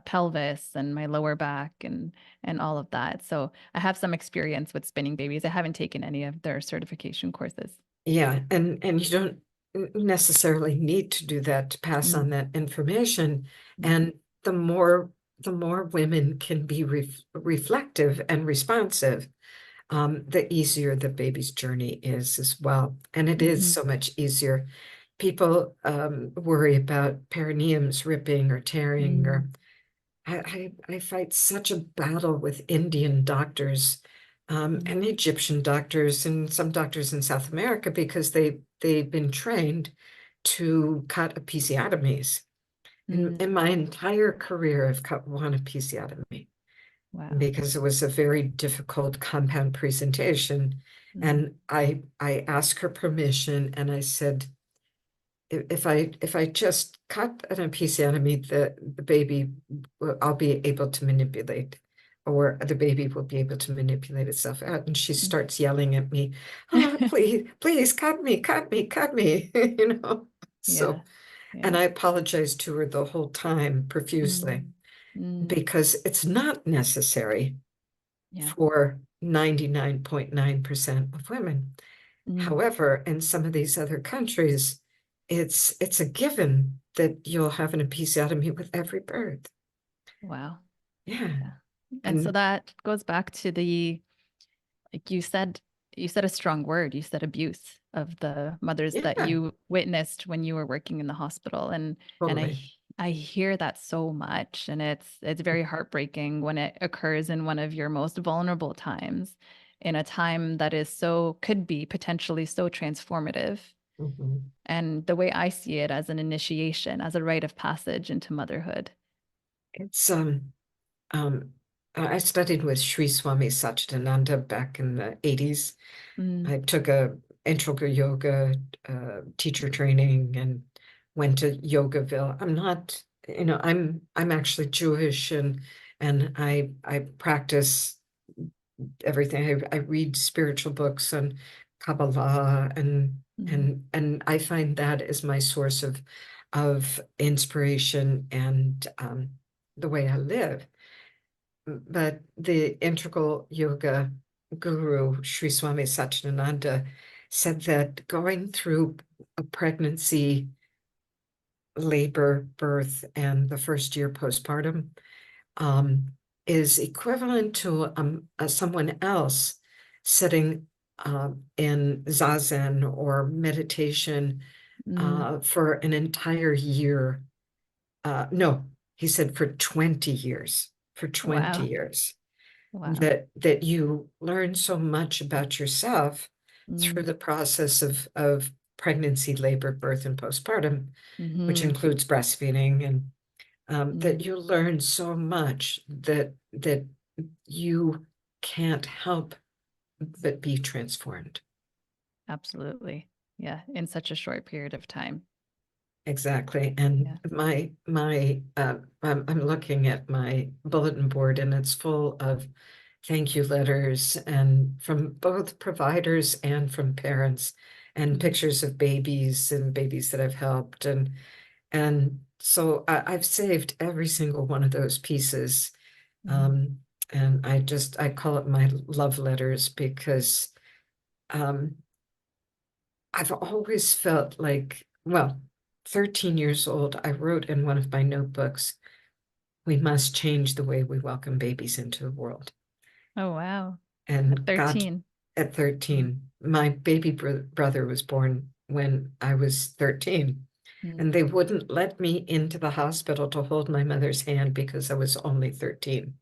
pelvis and my lower back and all of that. So I have some experience with spinning babies. I haven't taken any of their certification courses. Yeah, and you don't necessarily need to do that to pass Mm, on that information. mm, And the more women can be reflective and responsive, the easier the baby's journey is as well. And it is mhm, so much easier. People worry about perineums ripping or tearing, mm, or I fight such a battle with Indian doctors, mm, and Egyptian doctors and some doctors in South America because they've been trained to cut episiotomies. mm. In my entire career, I've cut one episiotomy Wow. because it was a very difficult compound presentation. Mm, And I asked her permission and I said, if I just cut an episiotomy, the baby, I'll be able to manipulate, or the baby will be able to manipulate itself out. And she mm. starts yelling at me, "Oh, please, please cut me, cut me, cut me," Yeah. So, and Yeah. I apologized to her the whole time profusely Mm, mm, because it's not necessary yeah. for 99.9% of women. Mm, However, in some of these other countries, it's a given that you'll have an episiotomy with every birth. Wow. Yeah. Yeah. And so And that goes back to the, like you said a strong word. You said abuse of the mothers that yeah, you witnessed when you were working in the hospital. And totally. I hear that so much. And it's very heartbreaking when it occurs in one of your most vulnerable times, in a time that is so could be potentially so transformative. Mhm. And the way I see it, as an initiation, as a rite of passage into motherhood. It's um I studied with Sri Swami Satchidananda back in the 80s. Mm, I took a integral yoga teacher training and went to Yogaville. I'm not, I'm actually Jewish, and I practice everything. I read spiritual books and Kabbalah, mm, and I find that is my source of inspiration and the way I live. But the integral yoga guru, Sri Swami Satchidananda, said that going through a pregnancy, labor, birth, and the first year postpartum um, is equivalent to someone else sitting in zazen or meditation mm. for an entire year. No, he said for 20 years. For 20 Wow. years. Wow. That you learn so much about yourself through Mm, the process of pregnancy, labor, birth, and postpartum, which mm-hmm, includes breastfeeding, and that mm, you learn so much that you can't help but be transformed. absolutely. Yeah. In such a short period of time. Exactly. And Yeah. I'm looking at my bulletin board, and it's full of thank you letters, and from both providers and from parents, and Mm, pictures of babies and babies that I've helped. And so I've saved every single one of those pieces. mm, Um, and I call it my love letters, because um, I've always felt like, well, 13 years old, I wrote in one of my notebooks, we must change the way we welcome babies into the world. oh, wow. At And God, 13. at Mm, 13, my baby brother was born when I was 13, and mm, they wouldn't let me into the hospital to hold my mother's hand because I was only 13.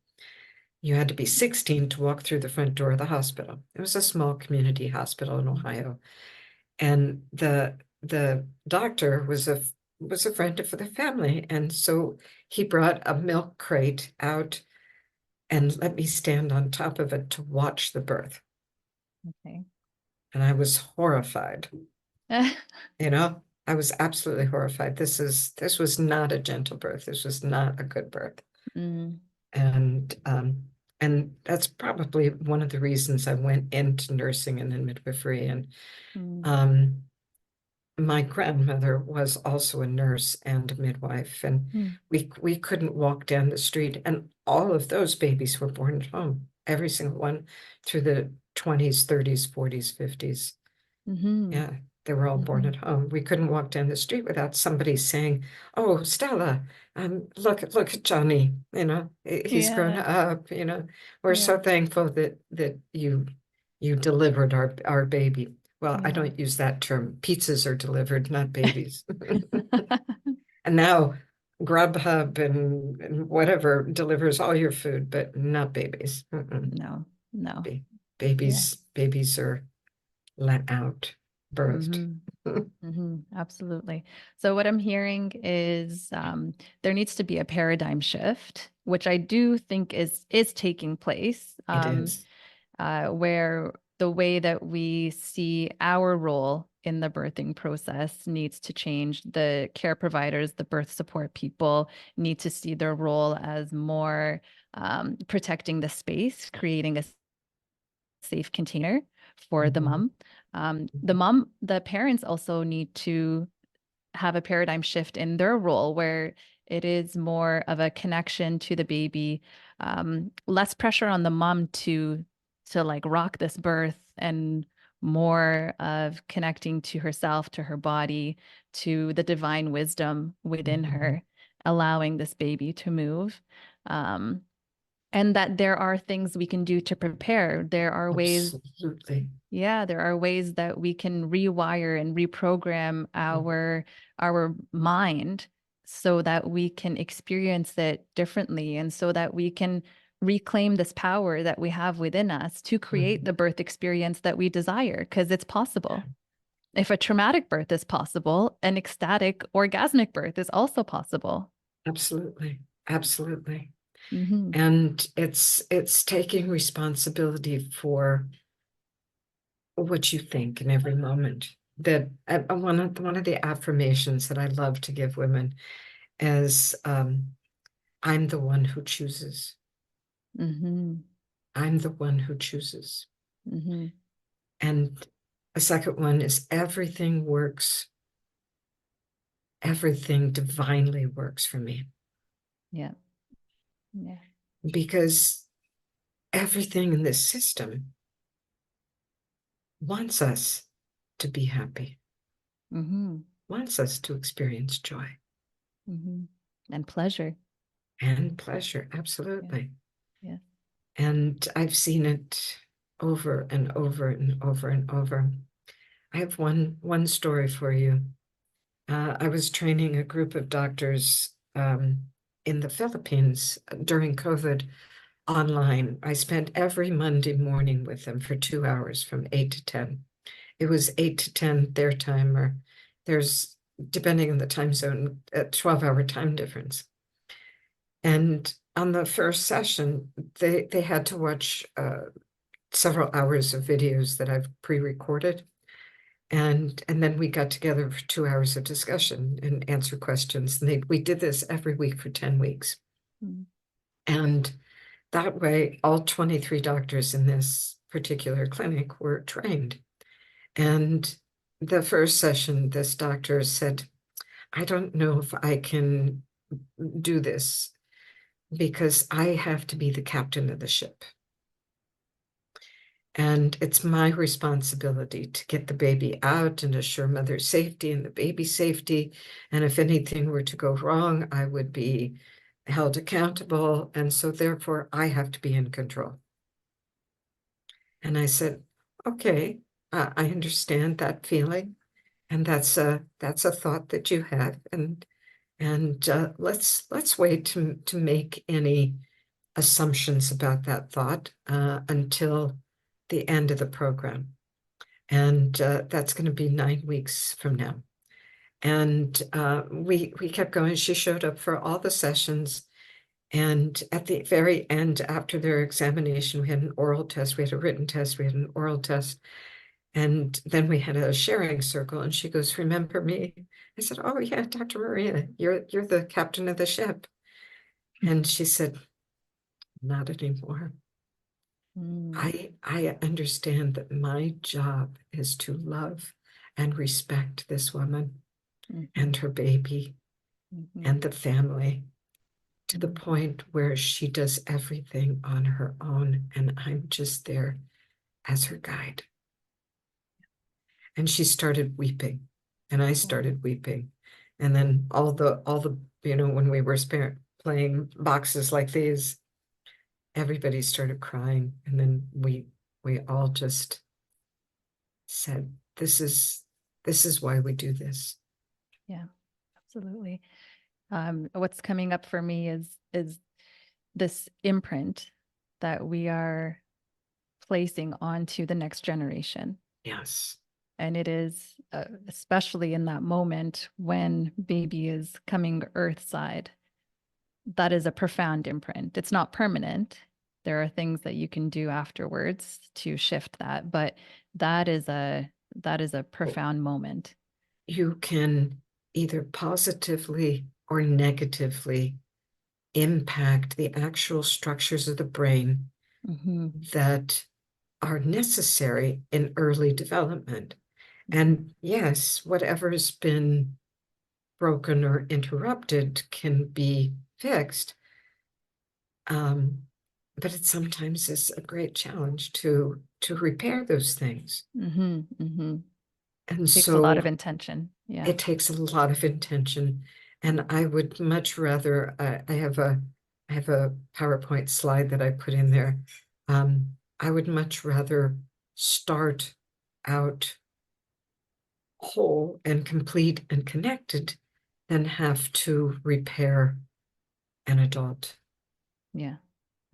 You had to be 16 to walk through the front door of the hospital. It was a small community hospital in mm, Ohio. And the doctor was a friend of the family. And so he brought a milk crate out and let me stand on top of it to watch the birth. okay. And I was horrified. I was absolutely horrified. This was not a gentle birth. This was not a good birth. Mm, And and that's probably one of the reasons I went into nursing and in midwifery. And mm, um, my grandmother was also a nurse and a midwife, and mm, we couldn't walk down the street. And all of those babies were born at home, every single one, through the 20s, 30s, 40s, 50s. mm-hmm, Yeah, they were all born mm-hmm. at home. We couldn't walk down the street without somebody saying, "Oh, Stella, look at Johnny. He's grown Yeah. up. We're Yeah. so thankful that you delivered our baby." Well, I Yeah. don't use that term. Pizzas are delivered, not babies. And now Grubhub and whatever delivers all your food, but not babies. No, no. Ba- Yeah. babies are let out, birthed. Mm-hmm. Mm-hmm. Absolutely. So what I'm hearing is there needs to be a paradigm shift, which I do think is taking place, It is. where the way that we see our role in the birthing process needs to change. The care providers, the birth support people need to see their role as more protecting the space, creating a safe container for the Mhm. mom. The parents also need to have a paradigm shift in their role where it is more of a connection to the baby, less pressure on the mom to like rock this birth and more of connecting to herself, to her body, to the divine wisdom within her, allowing this baby to move. Um, and that there are things we can do to prepare. There are ways, Absolutely. yeah, there are ways that we can rewire and reprogram our mind so that we can experience it differently, and so that we can reclaim this power that we have within us to create the birth experience that we desire, because it's possible. If a traumatic birth is possible, an ecstatic orgasmic birth is also possible. Absolutely. Absolutely. Mm-hmm. And it's taking responsibility for what you think in every moment. That one of the affirmations that I love to give women is I'm the one who chooses. Mm-hmm. I'm the one who chooses. Mm-hmm. And a second one is everything divinely works for me. Yeah. Yeah. Because everything in this system wants us to be happy, Mm-hmm. wants us to experience joy Mm-hmm. And pleasure. and pleasure. Yeah. Absolutely. Yeah. And I've seen it over and over and over and over. I have one story for you. I was training a group of doctors in the Philippines during COVID online. I spent every Monday morning with them for 2 hours from 8 to 10. It was 8 to 10 their time, or there's, depending on the time zone, a 12-hour time difference. And on the first session, they had to watch several hours of videos that I've pre-recorded. And then we got together for 2 hours of discussion and answer questions. And we did this every week for 10 weeks. Mm-hmm. And that way, all 23 doctors in this particular clinic were trained. And the first session, this doctor said, I don't know if I can do this because I have to be the captain of the ship. And it's my responsibility to get the baby out and assure mother's safety and the baby's safety. And if anything were to go wrong, I would be held accountable. And so therefore, I have to be in control. And I said, okay, I understand that feeling. And that's a thought that you have. And let's wait to make any assumptions about that thought until the end of the program. And that's going to be 9 weeks from now. And we kept going. She showed up for all the sessions. And at the very end, after their examination, we had an oral test, we had a written test, we had an oral test. And then we had a sharing circle. And she goes, remember me? I said, oh yeah, Dr. Maria, you're the captain of the ship. And she said, not anymore. I understand that my job is to love and respect this woman Mm-hmm. and her baby Mm-hmm. and the family to the Mm-hmm. point where she does everything on her own, and I'm just there as her guide. And she started weeping, and I started weeping. And then all the when we were playing boxes like these, everybody started crying, and then we all just said, this is why we do this. Yeah, absolutely. What's coming up for me is this imprint that we are placing onto the next generation. Yes. And it is especially in that moment when baby is coming earthside, that is a profound imprint. It's not permanent. There are things that you can do afterwards to shift that, but that is a profound moment. You can either positively or negatively impact the actual structures of the brain Mm-hmm. that are necessary in early development. And yes, whatever's been broken or interrupted can be fixed. but it sometimes is a great challenge to repair those things. Mm-hmm. Mm-hmm. And Takes a lot so of intention. Yeah. it takes a lot of intention. And I would much rather, I have a PowerPoint slide that I put in there. I would much rather start out whole and complete and connected than have to repair an adult. Yeah.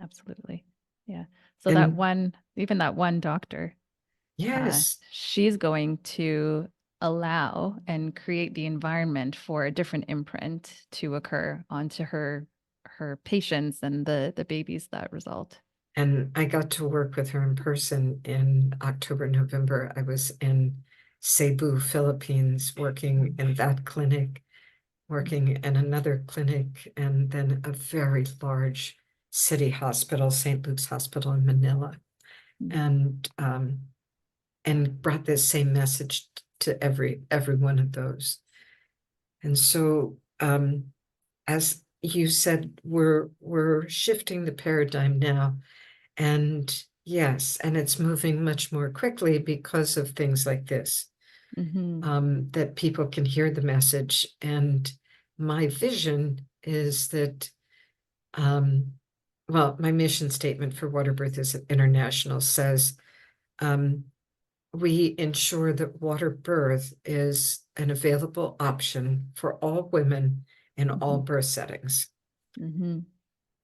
Absolutely. Yeah. So And even that one doctor, yes, she's going to allow and create the environment for a different imprint to occur onto her patients and the babies that result. and I got to work with her in person in October, November. I was in Cebu, Philippines, working in that clinic, working in another clinic, and then a very large city hospital, St. Luke's Hospital in Manila, Mm. and brought this same message to every one of those. And so, as you said, we're shifting the paradigm now. And yes, and it's moving much more quickly because of things like this, Mm-hmm. that people can hear the message. And my vision is that, well, my mission statement for Water Birth is International says, we ensure that water birth is an available option for all women in all Mm-hmm. birth settings. Mm-hmm.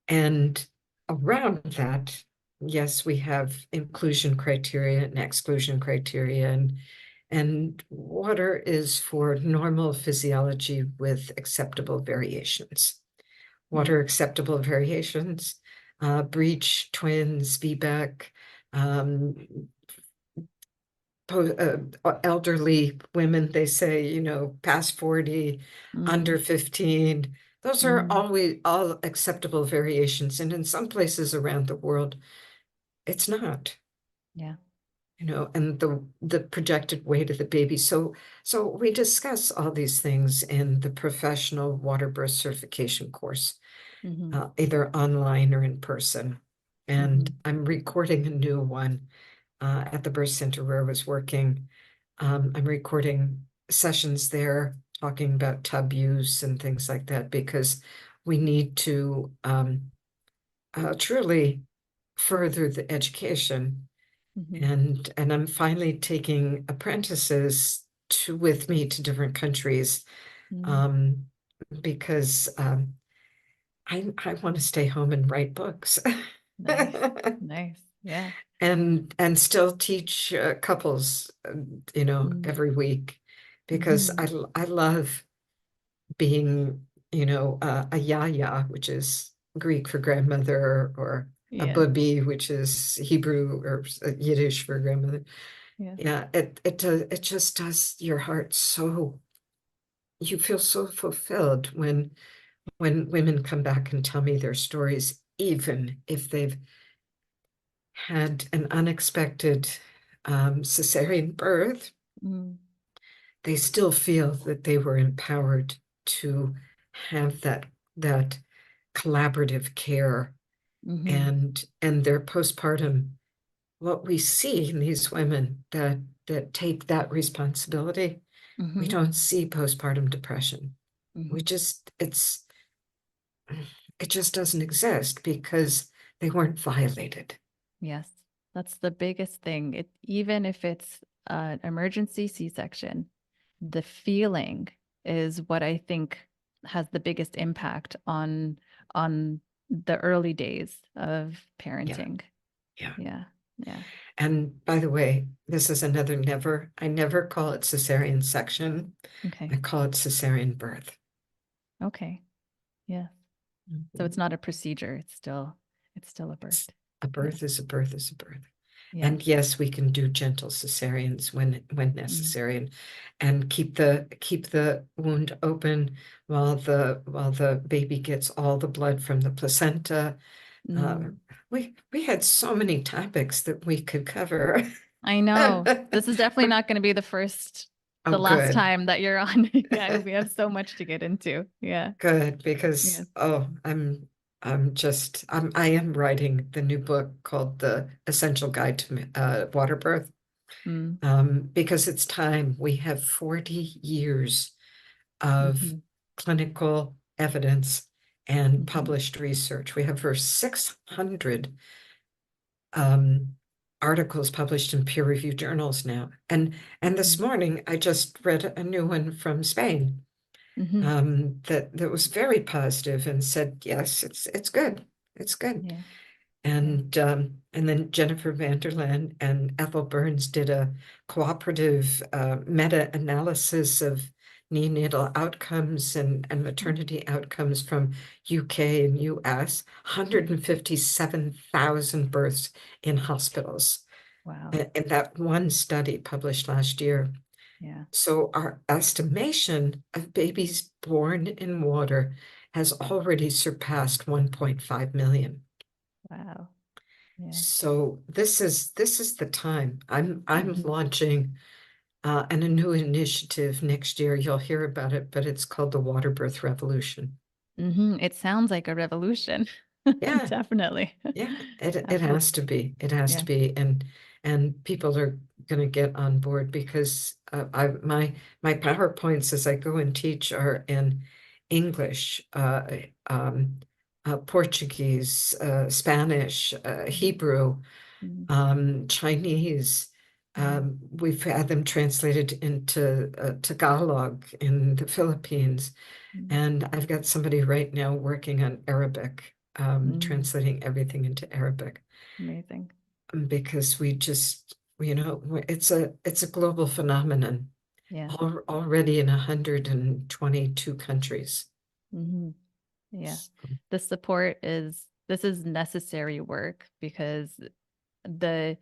And around that, yes, we have inclusion criteria and exclusion criteria, and water is for normal physiology with acceptable variations. Yeah. Water acceptable variations, breech, twins, VBAC, um, elderly women, they say, past 40, Mm-hmm. under 15. Those are Mm-hmm. always all acceptable variations. And in some places around the world, it's not, Yeah. and the projected weight of the baby. So we discuss all these things in the professional water birth certification course, Mm-hmm. either online or in person. Mm-hmm. And I'm recording a new one at the birth center where I was working. I'm recording sessions there talking about tub use and things like that because we need to truly further the education. Mm-hmm. And I'm finally taking apprentices with me to different countries, Mm-hmm. um, because I want to stay home and write books. Nice. Nice. Yeah. And still teach couples, Mm-hmm. every week because Mm-hmm. I love being, a yaya, which is Greek for grandmother, or a Yeah. bubi, which is Hebrew or Yiddish for grandmother. Yeah. Yeah, it just does your heart so, you feel so fulfilled when women come back and tell me their stories, even if they've had an unexpected cesarean birth, Mm-hmm. they still feel that they were empowered to have that collaborative care, Mm-hmm. and their postpartum. What we see in these women that take that responsibility, we Mm-hmm. don't see postpartum depression. Mm-hmm. We just it just doesn't exist because they weren't violated. Yes, that's the biggest thing. Even if it's an emergency C-section, the feeling is what I think has the biggest impact on the early days of Yeah, parenting. yeah. Yeah. Yeah. And by the way, this is another never, I never call it cesarean section. Okay. I call it cesarean birth. Okay. Yeah. So it's Mhm. not a procedure. It's still a birth. A Yeah. birth is a birth is a birth. Yeah. And yes, we can do gentle cesareans when Mm. necessary, and keep the wound open while the baby gets all the blood from the placenta. Uh, Mm. we had so many topics that we could cover. I know. This is definitely not going to be Oh, the last good, time that you're on. Yeah, we have so much to get into. Yeah. good, because Yes. I am writing the new book called The Essential Guide to Water Birth, Mm, because it's time. We have 40 years of mhm, clinical evidence and mhm, published research. We have over 600 um, articles published in peer-reviewed journals now. And this mhm, morning I just read a new one from Spain, mhm. that was very positive and said, yes, it's good. It's good. Yeah, yeah. And then Jennifer Vanderland and Ethel Burns did a cooperative meta-analysis of neonatal outcomes and Mm, maternity outcomes from UK and US, mhm. 157,000 births in hospitals Wow. in that one study published last year. Yeah. So our estimation of babies born in water has already surpassed 1.5 million. Wow. Yeah. So this is the time. I'm Mhm, launching a new initiative next year. You'll hear about it, but it's called the Water Birth Revolution. mhm. It sounds like a revolution. Yeah, Definitely. yeah, it Absolutely. has to be. It has to Yeah. be, and people are going to get on board because I my PowerPoints as I go and teach are in English, um, Portuguese, Spanish, Mhm, Hebrew, mhm, Chinese. mhm, We've had them translated into Tagalog in the Philippines. mhm, And I've got somebody right now working on Arabic, mhm. translating everything into Arabic, Amazing. because we just, it's a global phenomenon Yeah. already in 122 countries. Mhm. Yeah. The support is this is necessary work because the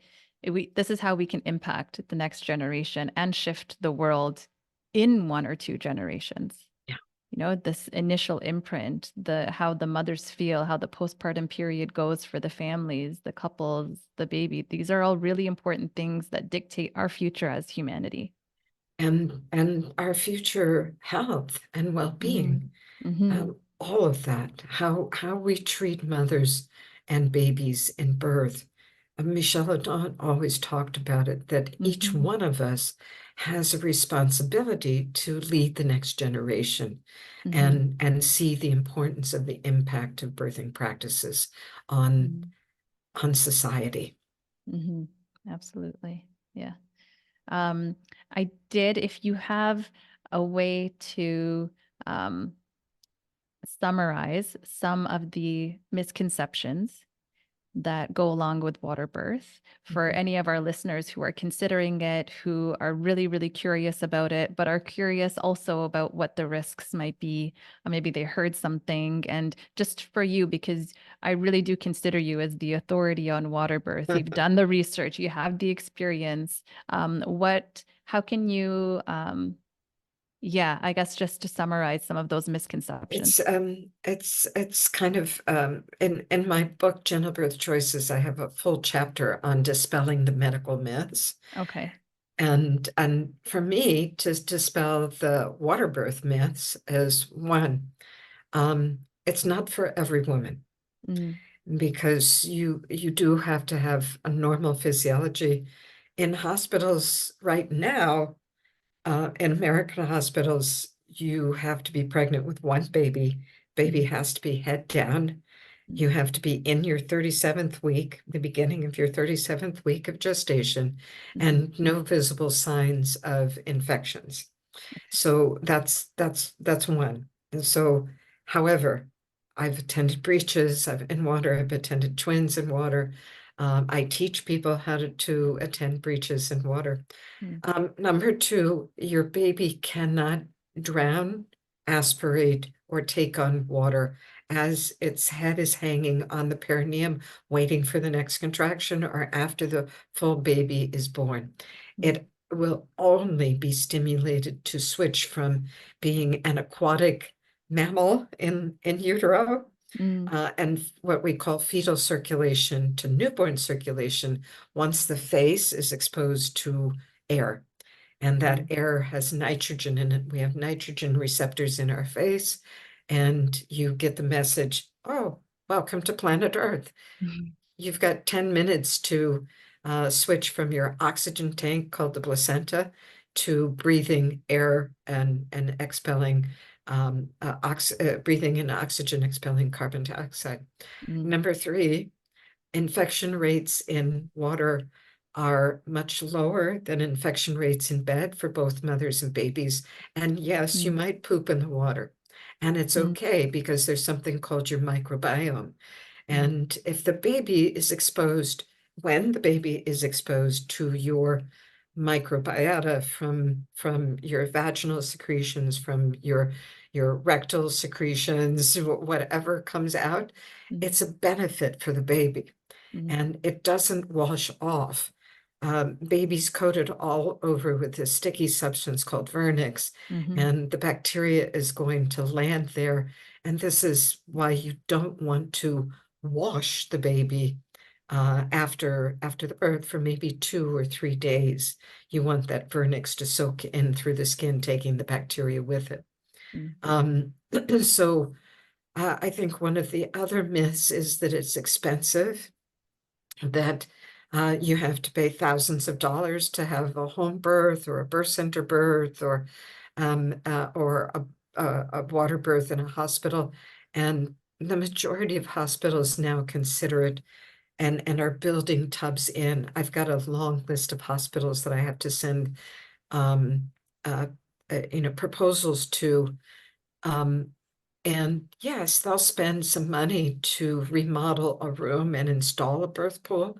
this is how we can impact the next generation and shift the world in 1 or 2 generations. Yeah. You know, this initial imprint, the how the mothers feel, how the postpartum period goes for the families, the couples, the baby. These are all really important things that dictate our future as humanity. And our future health and Hmm. well-being. Hmm. All of that, how we treat mothers and babies in birth. Michelle Adon always talked about it, that each Hmm. one of us has a responsibility to lead the next generation Hmm. and see the importance of the impact of birthing practices on Hmm. on society. Hmm. Absolutely. Yeah. Um, I did, if you have a way to um, summarize some of the misconceptions that go along with water birth for Mhm. any of our listeners who are considering it, who are really, really curious about it, but are curious also about what the risks might be. Or maybe they heard something. And just for you, because I really do consider you as the authority on water birth, you've done the research, you have the experience. How can you, yeah, I guess just to summarize some of those misconceptions. It's kind of in my book, Gentle Birth Choices, I have a full chapter on dispelling the medical myths. Okay. And for me to dispel the water birth myths is one, it's not for every woman, Mm, because you do have to have a normal physiology. In hospitals right now, in American hospitals, you have to be pregnant with one baby. Baby mm, has to be head down. mm, You have to be in your 37th week, the beginning of your 37th week of gestation, mhm, and no visible signs of infections. So that's one. And so, however, I've attended breaches, I've in water, I've attended twins in water. I teach people how to attend breaches in water. mm, Number two, your baby cannot drown, aspirate, or take on water as its head is hanging on the perineum, waiting for the next contraction, or after the full baby is born. mm, It will only be stimulated to switch from being an aquatic mammal in utero, mm, and what we call fetal circulation to newborn circulation once the face is exposed to air. And that mm, air has nitrogen in it. We have nitrogen receptors in our face, and you get the message, oh, welcome to planet Earth. Mhm. You've got 10 minutes to switch from your oxygen tank called the placenta to breathing air and expelling breathing in oxygen, expelling carbon dioxide. Mm, Number three, infection rates in water are much lower than infection rates in bed for both mothers and babies. And yes, you mm, might poop in the water. And it's mm, okay because there's something called your microbiome. mm, And if the baby is exposed, when the baby is exposed to your microbiota from your vaginal secretions, from your rectal secretions, whatever comes out, mm, it's a benefit for the baby mm, and it doesn't wash off. Baby's coated all over with this sticky substance called vernix, mhm, and the bacteria is going to land there. And this is why you don't want to wash the baby after the birth for maybe 2 or 3 days. You want that vernix to soak in through the skin, taking the bacteria with it. mm, Um, so I think one of the other myths is that it's expensive, that you have to pay thousands of dollars to have a home birth or a birth center birth or a water birth in a hospital. And the majority of hospitals now consider it and are building tubs in. I've got a long list of hospitals that I have to send um, uh, proposals to. Um, and yes, they'll spend some money to remodel a room and install a birth pool.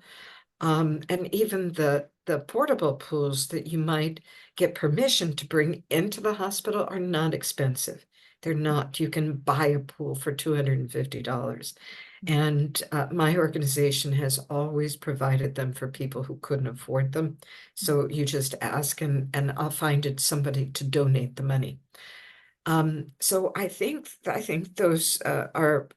And even the portable pools that you might get permission to bring into the hospital are not expensive. They're not. You can buy a pool for $250. mm, And my organization has always provided them for people who couldn't afford them. mm. So you just ask and I'll find it somebody to donate the money. So I think those are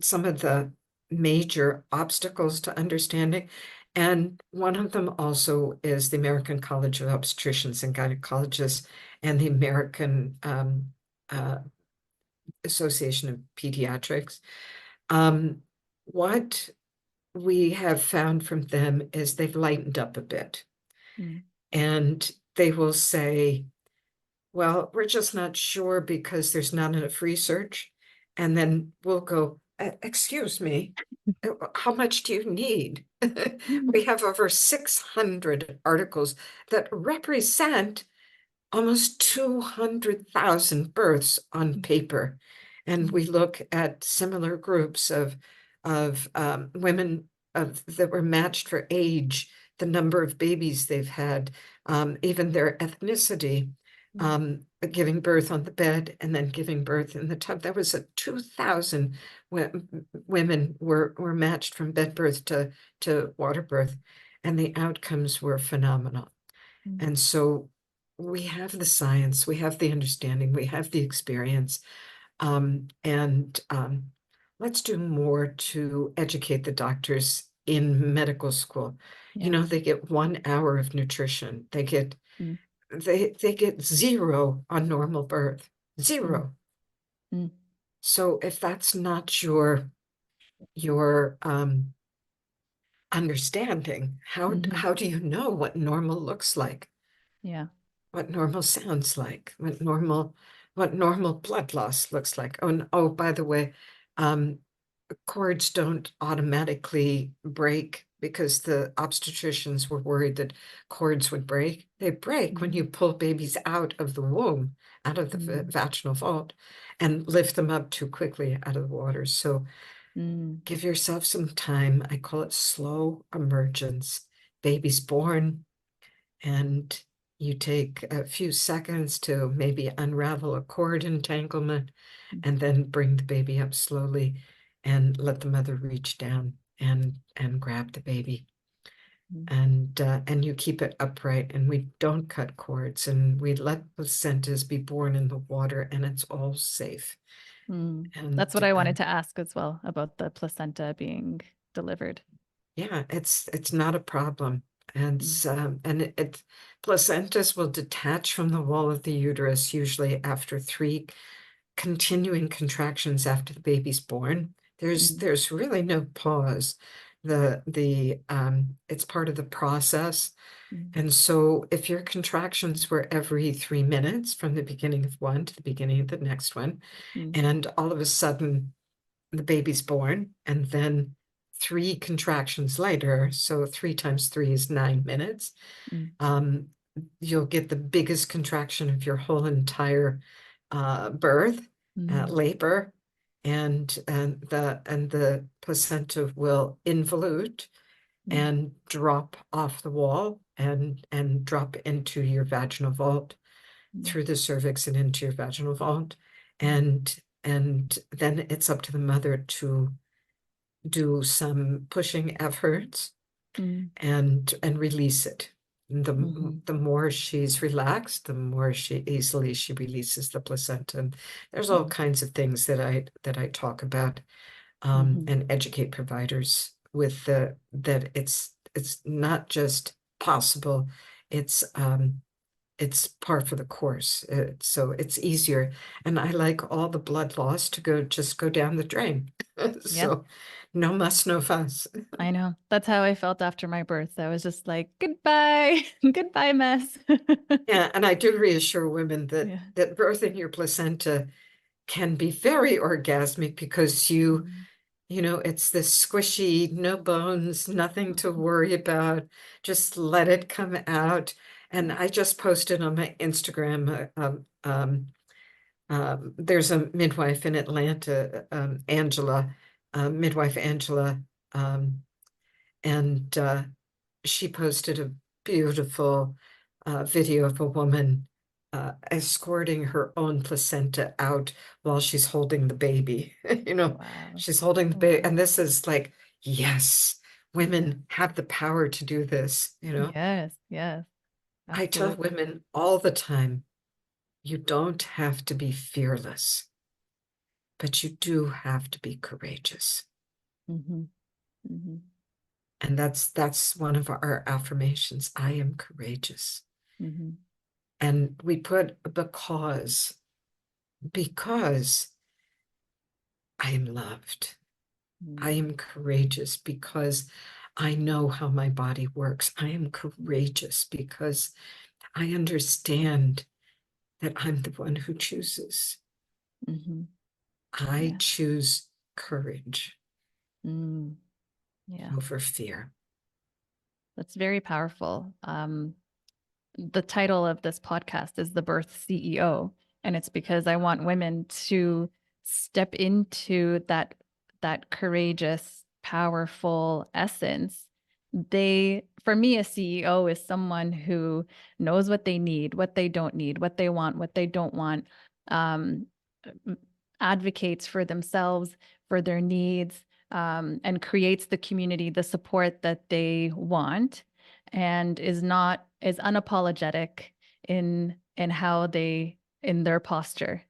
some of the major obstacles to understanding. And one of them also is the American College of Obstetricians and Gynecologists and the American uh, Association of Pediatrics. What we have found from them is they've lightened up a bit, Mm, and they will say, well, we're just not sure because there's not enough research. And then we'll go, excuse me, how much do you need?" mm, We have over 600 articles that represent almost 200,000 births on paper. And mm, we look at similar groups of women that were matched for age, the number of babies they've had, even their ethnicity, mm, giving birth on the bed and then giving birth in the tub. That was a 2,000 women were matched from bed birth to water birth, and the outcomes were phenomenal. mm. And so we have the science, we have the understanding, we have the experience, and let's do more to educate the doctors in medical school. You Yeah. know, they get 1 hour of nutrition. Mm, They get zero on normal birth, mm, zero. mm, So if that's not your understanding, mhm. how do you know what normal looks like? Yeah. What normal sounds like, what normal blood loss looks like. Oh, and oh, by the way, um, cords don't automatically break because the obstetricians were worried that cords would break. They break when Mm, you pull babies out of the womb, out of the mm, vaginal vault, and lift them up too quickly out of the water. So mm, give yourself some time. I call it slow emergence. Baby's born, and you take a few seconds to maybe unravel a cord entanglement mm, and then bring the baby up slowly and let the mother reach down and grab the baby. mm, And you keep it upright, and we don't cut cords, and we let placentas be born in the water, and it's all safe. mm. That's what And I wanted to ask as well about the placenta being delivered. yeah, it's not a problem. And Mm, placentas will detach from the wall of the uterus usually after 3 continuing contractions after the baby's born. Mm, There's really no pause. It's part of the process. mm, And so if your contractions were every 3 minutes from the beginning of one to the beginning of the next one, mm, and all of a sudden the baby's born, and then three contractions later, so 3 times 3 is 9 minutes, mm, um, you'll get the biggest contraction of your whole entire birth, mm, labor, and the placenta will involute mm, and drop off the wall and drop into your vaginal vault mm, through the cervix and into your vaginal vault. mm, And then it's up to the mother to do some pushing efforts mm, and release it. mhm, The more she's relaxed, the more she easily she releases the placenta. And there's all mm, kinds of things that I talk about, mhm. and educate providers with that it's not just possible, it's par for the course. So it's easier. And I like all the blood loss to go down the drain. Yeah, So no muss, no fuss. I know. That's how I felt after my birth. I was just like, goodbye, goodbye, mess. Yeah, and I do reassure women that Yeah. birthing your placenta can be very orgasmic because it's this squishy, no bones, nothing to worry about. Just let it come out. And Yeah. I just posted on my Instagram, there's a midwife in Atlanta, Angela, midwife Angela, um, and she posted a beautiful video of a woman escorting her own placenta out while she's holding the baby. Wow. She's holding the baby, Wow. and this is like, yes, Yeah. women have the power to do this. Yes. Yes. I tell Absolutely. women all the time, you don't have to be fearless, but you do have to be courageous. Hmm. Hmm. And that's one of our affirmations. I am courageous. Hmm. And we put because I am loved. I am courageous because I know how my body works. I am courageous because I understand that I'm the one who chooses. Hmm. I Yeah. choose courage Mm. Yeah. over fear. That's very powerful. The title of this podcast is The Birth CEO, and it's because I want women to step into that courageous, powerful essence. For me, a CEO is someone who knows what they need, what they don't need, what they want, what they don't want, um, advocates for themselves, for their needs, and creates the community, the support that they want, and is unapologetic in how they in their posture.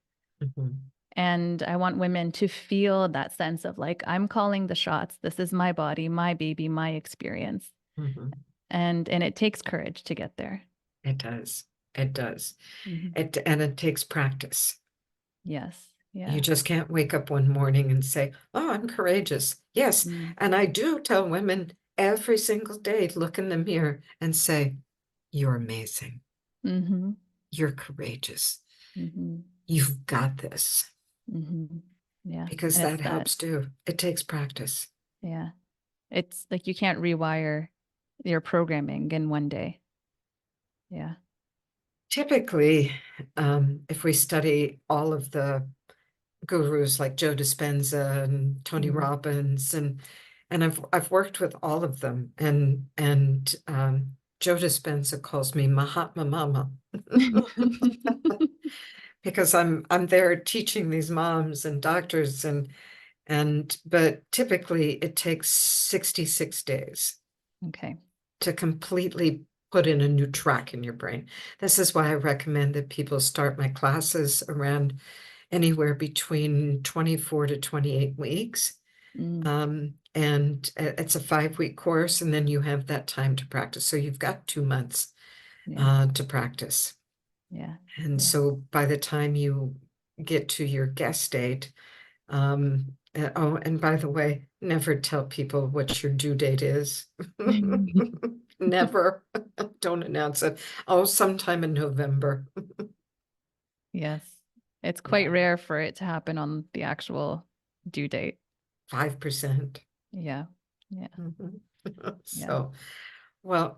Mhm, And I want women to feel that sense of like, I'm calling the shots. This is my body, my baby, my experience. mhm. And it takes courage to get there. It does. It does. Mhm. And it takes practice. Yes. You Yeah. just can't wake up one morning and say, "Oh, I'm courageous." Yes, Mm. and I do tell women every single day, look in the mirror and say, "You're amazing. Mm-hmm. You're courageous. Mm-hmm. You've got this." Mm-hmm. Yeah. Because And it's that that, helps too. It takes practice. yeah. It's like you can't rewire your programming in one day. Yeah. Typically, if we study all of the gurus like Joe Dispenza and Tony Mm. Robbins, and I've worked with all of them, and Joe Dispenza calls me Mahatma Mama because I'm there teaching these moms and doctors, but typically it takes 66 days Okay. to completely put in a new track in your brain. This is why I recommend that people start my classes around anywhere between 24 to 28 weeks. Mm. And it's a 5-week course, and then you have that time to practice. So you've got 2 months Yeah. to practice. Yeah. And Yeah. so by the time you get to your guest date, um, Oh, and by the way, never tell people what your due date is. Never. Don't announce it. Oh, sometime in November. Yes. It's quite Yeah, rare for it to happen on the actual due date. 5%. Yeah. Yeah. Mhm. Yeah. So, well,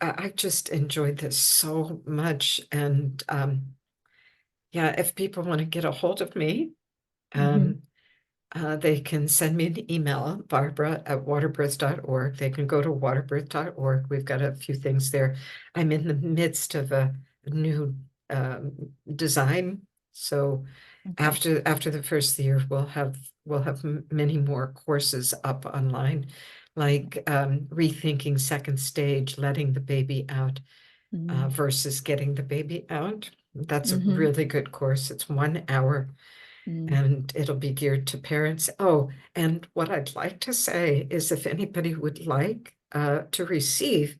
I just enjoyed this so much. And yeah, if people want to get a hold of me, Mhm. um, they can send me an email, barbara@waterbirth.org. They can go to waterbirth.org. We've got a few things there. I'm in the midst of a new design. So Okay. after the first year, we'll have many more courses up online, Okay. like rethinking second stage, letting the baby out Mm. versus getting the baby out. That's a Mhm. really good course. It's 1 hour Mm. and it'll be geared to parents. Oh, and what I'd like to say is if anybody would like to receive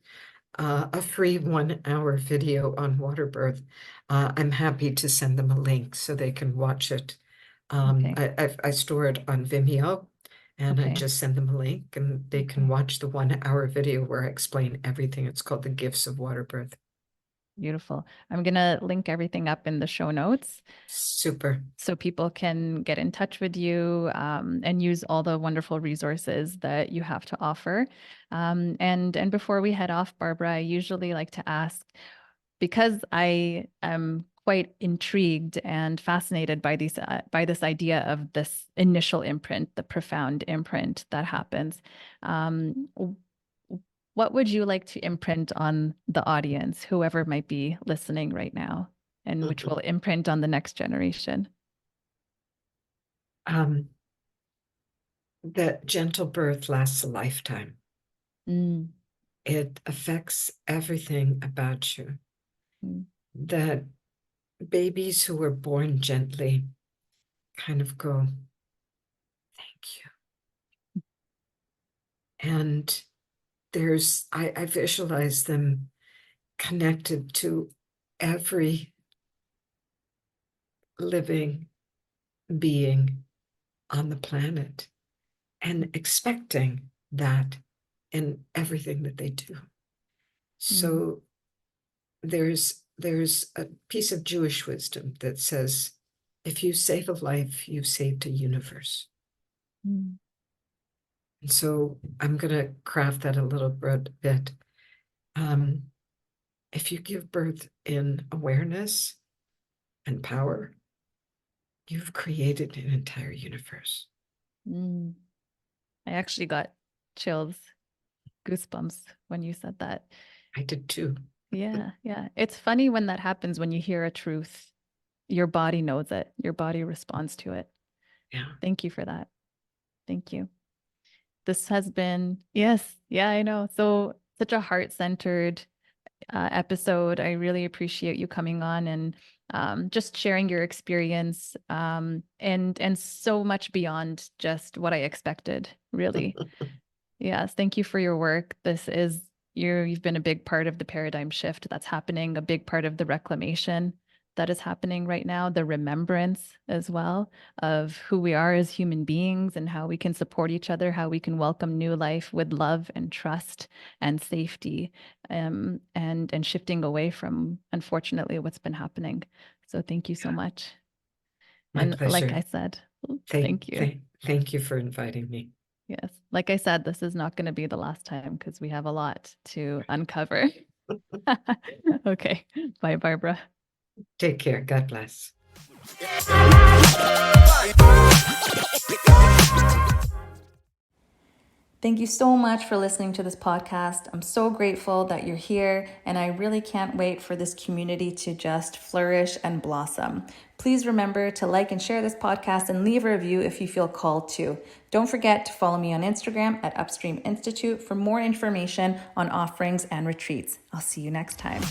a free 1 hour video on water birth, I'm happy to send them a link so they can watch it. Okay. I store it on Vimeo and I Okay. just send them a link and they can Okay. watch the 1 hour video where I explain everything. It's called The Gifts of Water Birth. Beautiful. I'm gonna link everything up in the show notes Super. so people can get in touch with you and use all the wonderful resources that you have to offer. And before we head off, Barbara, I usually like to ask, because I am quite intrigued and fascinated by this idea of this initial imprint, the profound imprint that happens. Um, what would you like to imprint on the audience, whoever might be listening right now, and which will imprint on the next generation? Um, that gentle birth lasts a lifetime. Mm, It affects everything about you. mm, That babies who are born gently kind of go, thank you. And I visualize them connected to every living being on the planet and expecting that in everything that they do. mm, So there's a piece of Jewish wisdom that says, if you save a life, you've saved a universe. mm, And so I'm going to craft that a little bit. Um, if you give birth in awareness and power, you've created an entire universe. mm. I actually got chills, goosebumps when you said that. I did too. Yeah, yeah. It's funny when that happens, when you hear a truth, your body knows it, your body responds to it. Yeah. Thank you for that. Thank you. This has been, yes, yeah, I know. So, such a heart-centered episode. I really appreciate you coming on and just sharing your experience and so much beyond just what I expected, really. Yes, thank you for your work. You've been a big part of the paradigm shift that's happening, a big part of the reclamation that is happening right now, the remembrance as well of who we are as human beings and how we can support each other, how we can welcome new life with love and trust and safety, and shifting away from, unfortunately, what's been happening. So thank you so Yeah. much. My And like I pleasure. said, Thank, thank you. thank, thank you for inviting me. Yes. Like I said, this is not going to be the last time because we have a lot to uncover. Okay. Bye, Barbara. Take care. God bless. Thank you so much for listening to this podcast. I'm so grateful that you're here, and I really can't wait for this community to just flourish and blossom. Please remember to like and share this podcast and leave a review if you feel called to. Don't forget to follow me on Instagram at Upstream Institute for more information on offerings and retreats. I'll see you next time.